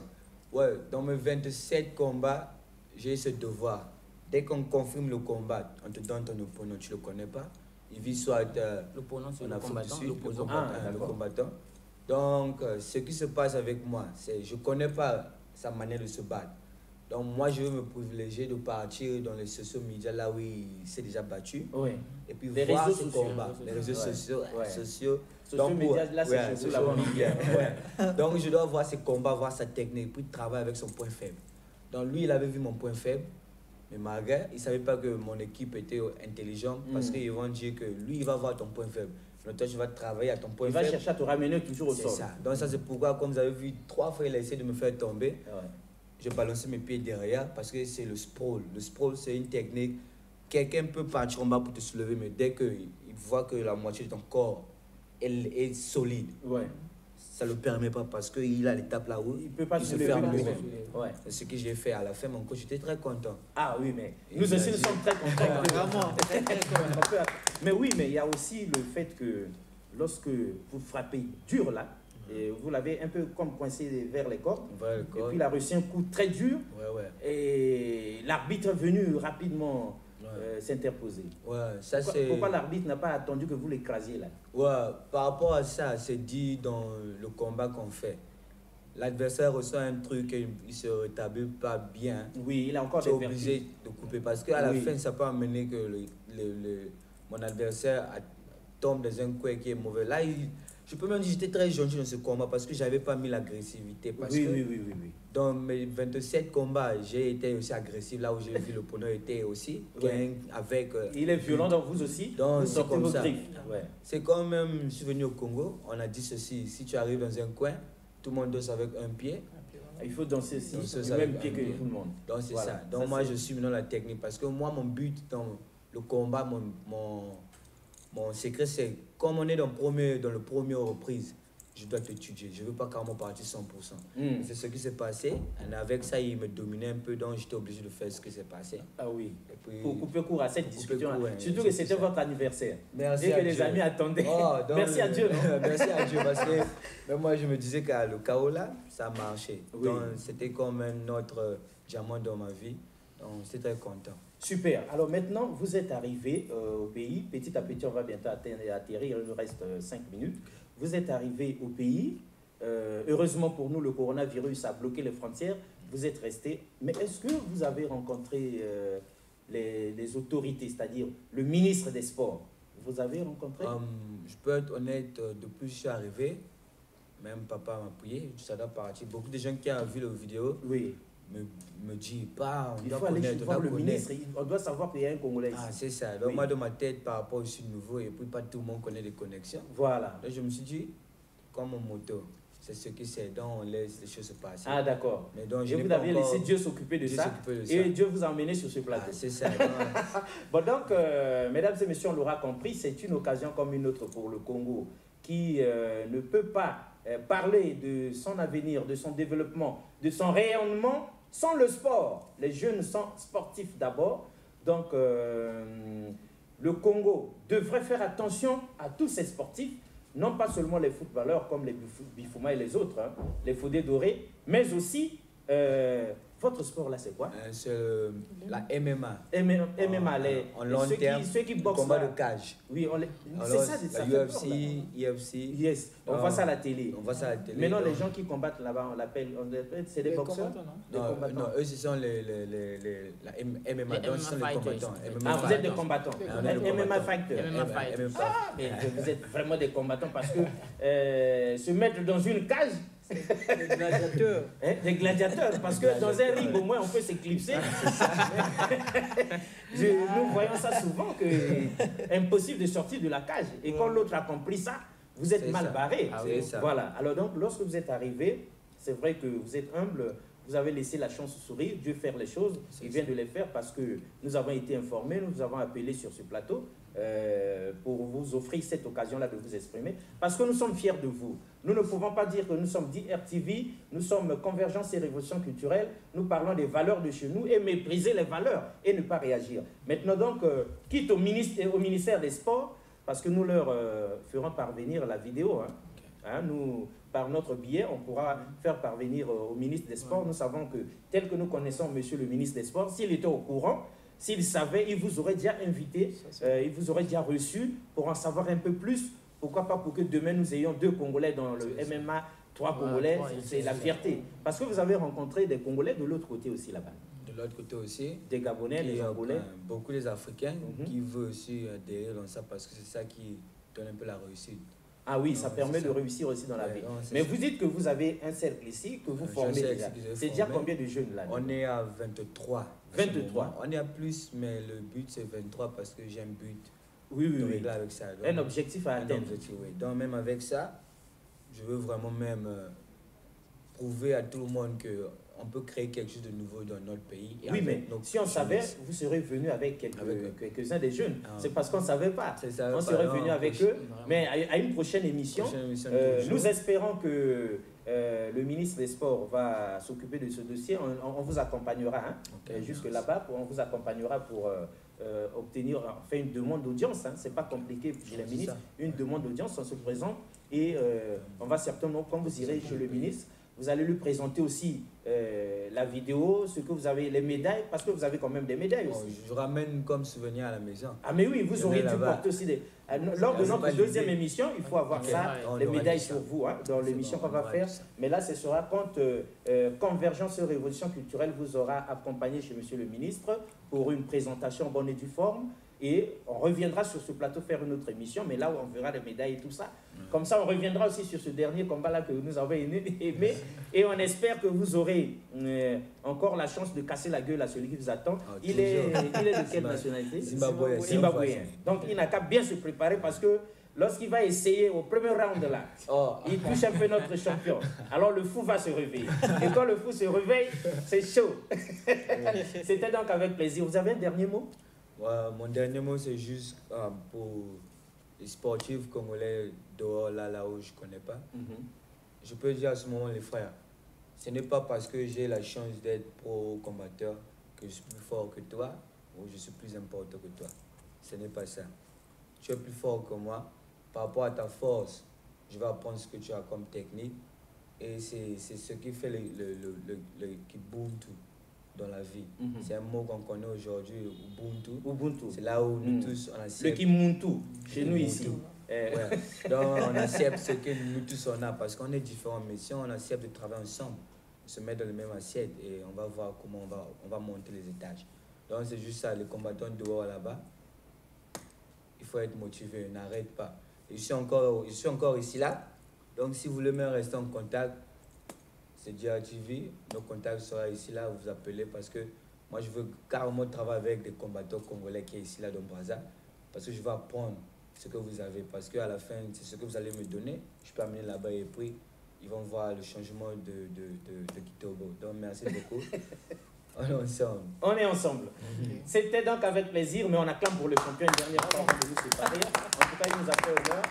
Dans mes 27 combats, j'ai ce devoir. Dès qu'on confirme le combat, on te donne ton opponent, tu ne le connais pas. Il vit soit l'opponent, c'est le combattant. Donc, ce qui se passe avec moi, c'est que je ne connais pas sa manière de se battre. Donc, moi, je veux me privilégier de partir dans les social media là où il s'est déjà battu. Et puis les voir réseaux ce sociaux, combat. Les réseaux sociaux. Donc, là, c'est chez vous, Donc, je dois voir ses combats, voir sa technique, puis travailler avec son point faible. Donc, lui, il avait vu mon point faible. Mais malgré, il ne savait pas que mon équipe était intelligente parce qu'ils vont dire que lui, il va voir ton point faible. Donc toi, tu vas travailler à ton point faible. Il va chercher à te ramener toujours au sol. C'est ça. Donc ça, c'est pourquoi, comme vous avez vu, 3 fois, il a essayé de me faire tomber. Je balançais mes pieds derrière parce que c'est le sprawl. Le sprawl, c'est une technique. Quelqu'un peut partir en bas pour te soulever, mais dès qu'il voit que la moitié de ton corps elle est solide, ça ne le permet pas parce qu'il a l'étape là où il peut pas se ferme lui-même. C'est ce que j'ai fait à la fin, mon coach était très content. Ah oui, mais nous aussi nous sommes très contents. Vraiment, très contents. Mais oui, mais il y a aussi le fait que lorsque vous frappez dur là, et vous l'avez un peu comme coincé vers les cordes, et puis il a reçu un coup très dur, et l'arbitre est venu rapidement s'interposer. Pourquoi l'arbitre n'a pas attendu que vous l'écrasiez là? Par rapport à ça, c'est dit dans le combat qu'on fait. L'adversaire reçoit un truc et il ne se rétablit pas bien. Oui, il a encore des obligé de couper parce qu'à la fin, ça peut amener que mon adversaire tombe dans un coin qui est mauvais. Là, je peux même dire que j'étais très gentil dans ce combat parce que je n'avais pas mis l'agressivité. Oui. Dans mes 27 combats, j'ai été aussi agressif. Là où j'ai vu l'opponent était aussi. Avec, il est violent dans vous aussi. Donc c'est comme ça. C'est comme même, je suis venu au Congo, on a dit ceci, si tu arrives dans un coin, tout le monde danse avec un pied. Il faut danser aussi, le même pied que tout le monde. Donc c'est ça. Donc moi, je suis maintenant la technique parce que moi, mon but dans le combat, mon secret, c'est comme on est dans le premier reprise, je dois te tuer. Je ne veux pas carrément partir 100%. C'est ce qui s'est passé. Et avec ça, il me dominait un peu, donc j'étais obligé de faire ce qui s'est passé. Ah oui. Et puis, pour couper court à cette discussion, surtout que c'était votre anniversaire. Merci et que les amis attendaient. Merci à Dieu, non? Merci à Dieu, parce que même moi, je me disais que le chaos là, ça marchait. Donc c'était comme un autre diamant dans ma vie. On était très content. Super. Alors maintenant, vous êtes arrivé au pays. Petit à petit, on va bientôt atterrir. Il nous reste 5 minutes. Vous êtes arrivé au pays. Heureusement pour nous, le coronavirus a bloqué les frontières. Vous êtes resté. Mais est-ce que vous avez rencontré les autorités, c'est-à-dire le ministre des Sports? Vous avez rencontré? Je peux être honnête, depuis que je suis arrivé, même papa m'a prié, ça doit partir. Beaucoup de gens qui ont vu la vidéo me disent pas, il faut aller voir le ministre, on doit savoir qu'il y a un Congolais ici. Ah, c'est ça. Donc moi, dans ma tête, par rapport au sud nouveau, et puis pas tout le monde connaît les connexions. Voilà. Donc je me suis dit, comme mon moto, c'est ce qui c'est, donc on laisse les choses se passer. Ah, d'accord. Mais donc, et vous avez laissé Dieu s'occuper de ça, et Dieu vous a emmené sur ce plateau. Ah, c'est ça. Bon, donc, mesdames et messieurs, on l'aura compris, c'est une occasion comme une autre pour le Congo qui ne peut pas parler de son avenir, de son développement, de son rayonnement sans le sport. Les jeunes sont sportifs d'abord. Donc, le Congo devrait faire attention à tous ces sportifs, non pas seulement les footballeurs comme les Bifouma et les autres, hein, les Fodé Doré, mais aussi, votre sport là, c'est quoi? C'est la MMA. MMA, en long terme, ceux qui boxent. Combat de cage. Oui, c'est ça, ça la UFC. Yes, on voit ça à la télé. On voit ça à la télé. Maintenant, les gens qui combattent là-bas, on l'appelle, c'est des boxeurs. Non, eux, ce sont la MMA. Donc, ce sont les combattants. Ah, vous êtes des combattants. MMA fighter. Ah, mais vous êtes vraiment des combattants parce que se mettre dans une cage. Des gladiateurs. Des gladiateurs, parce que dans un ring, au moins, on peut s'éclipser. Nous voyons ça souvent, que impossible de sortir de la cage. Et quand l'autre a compris ça, vous êtes mal barré. Ah, voilà. Alors donc, lorsque vous êtes arrivé, c'est vrai que vous êtes humble, vous avez laissé la chance sourire, Dieu faire les choses. Il vient de les faire parce que nous avons été informés, nous vous avons appelé sur ce plateau pour vous offrir cette occasion-là de vous exprimer. Parce que nous sommes fiers de vous. Nous ne pouvons pas dire que nous sommes DRTV, nous sommes Convergence et Révolution culturelle, nous parlons des valeurs de chez nous et mépriser les valeurs et ne pas réagir. Maintenant donc, quitte au ministère des Sports, parce que nous leur ferons parvenir la vidéo. Nous, par notre biais, on pourra faire parvenir au ministre des Sports. Nous savons que, tel que nous connaissons monsieur le ministre des Sports, s'il était au courant, s'il savait, il vous aurait déjà invité, il vous aurait déjà reçu pour en savoir un peu plus. Pourquoi pas pour que demain nous ayons 2 Congolais dans le MMA, 3 Congolais, c'est la fierté. Parce que vous avez rencontré des Congolais de l'autre côté aussi là-bas. De l'autre côté aussi. Des Gabonais, des Angolais. Beaucoup des Africains qui veulent aussi adhérer dans ça parce que c'est ça qui donne un peu la réussite. Ah oui, ça permet de réussir aussi dans la vie. Mais vous dites que vous avez un cercle ici, que vous formez déjà. C'est déjà combien de jeunes là? On est à 23. 23. On est à plus, mais le but c'est 23 parce que j'ai un but. Oui. Avec ça. Donc, un objectif à atteindre. Donc même avec ça, je veux vraiment même prouver à tout le monde qu'on peut créer quelque chose de nouveau dans notre pays. Oui, mais si on savait, vous serez venu avec quelques-uns des jeunes. C'est parce qu'on ne savait pas. On serait venu avec eux. Mais à une prochaine émission, nous espérons que le ministre des Sports va s'occuper de ce dossier. On vous accompagnera jusque là-bas. On vous accompagnera pour obtenir une demande d'audience. C'est pas compliqué chez les ministres. Une demande d'audience, on se présente et on va certainement, quand vous irez chez le ministre, vous allez lui présenter aussi la vidéo, ce que vous avez, les médailles, parce que vous avez quand même des médailles aussi. Je ramène comme souvenir à la maison. Ah mais oui, vous auriez dû porter aussi des... Lors de notre deuxième émission, il faut avoir ça, les médailles sur vous, dans l'émission qu'on va faire. Mais là, ce sera quand Convergence et Révolution culturelle vous aura accompagné chez monsieur le ministre pour une présentation bonne et due forme. Et on reviendra sur ce plateau faire une autre émission, mais là où on verra les médailles et tout ça. Comme ça, on reviendra aussi sur ce dernier combat-là que nous avons aimé. Et on espère que vous aurez encore la chance de casser la gueule à celui qui vous attend. Il est de quelle nationalité? Zimbabwéen. Donc il n'a qu'à bien se préparer parce que lorsqu'il va essayer au premier round là, il touche un peu notre champion. Alors le fou va se réveiller. Et quand le fou se réveille, c'est chaud. C'était donc avec plaisir. Vous avez un dernier mot? Mon dernier mot, c'est juste pour les sportifs congolais dehors, là où je ne connais pas. Je peux dire à ce moment, les frères, ce n'est pas parce que j'ai la chance d'être pro-combatteur que je suis plus fort que toi ou je suis plus important que toi. Ce n'est pas ça. Tu es plus fort que moi. Par rapport à ta force, je vais apprendre ce que tu as comme technique. Et c'est ce qui fait qui boom tout. dans la vie. C'est un mot qu'on connaît aujourd'hui, Ubuntu. Ubuntu. C'est là où nous tous, on accepte. Le Kimuntu, chez nous ici. Ouais. Donc, on accepte ce que nous tous on a parce qu'on est différents. Mais si on accepte de travailler ensemble, on se met dans le même assiette et on va voir comment on va monter les étages. Donc, c'est juste ça, les combattants dehors là-bas. Il faut être motivé, n'arrête pas. Je suis encore ici là. Donc, si vous voulez même rester en contact, c'est DRTV. Nos contacts seront ici là, vous appelez parce que moi, je veux carrément travailler avec des combattants congolais qui sont ici là dans Brazza parce que je veux apprendre ce que vous avez. Parce qu'à la fin, c'est ce que vous allez me donner. Je peux amener là-bas et puis ils vont voir le changement de Kitobo. Donc, merci beaucoup. On est ensemble. On est ensemble. C'était donc avec plaisir, mais on acclame pour le champion une dernière fois avant de nous séparer. En tout cas, il nous a fait honneur.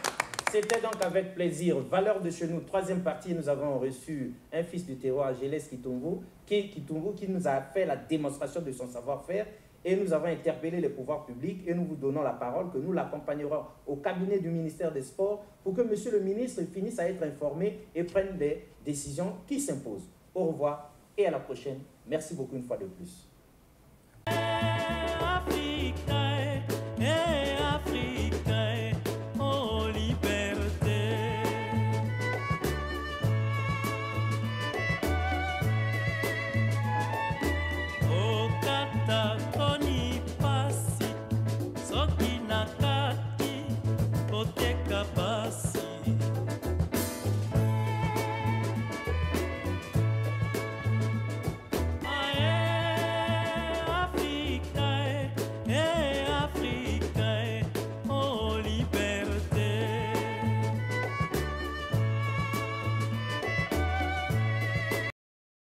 C'était donc avec plaisir. Valeur de chez nous, troisième partie, nous avons reçu un fils du terroir, Gélès Kitungu, qui nous a fait la démonstration de son savoir-faire. Et nous avons interpellé les pouvoirs publics et nous vous donnons la parole que nous l'accompagnerons au cabinet du ministère des Sports pour que monsieur le ministre finisse à être informé et prenne des décisions qui s'imposent. Au revoir et à la prochaine. Merci beaucoup une fois de plus.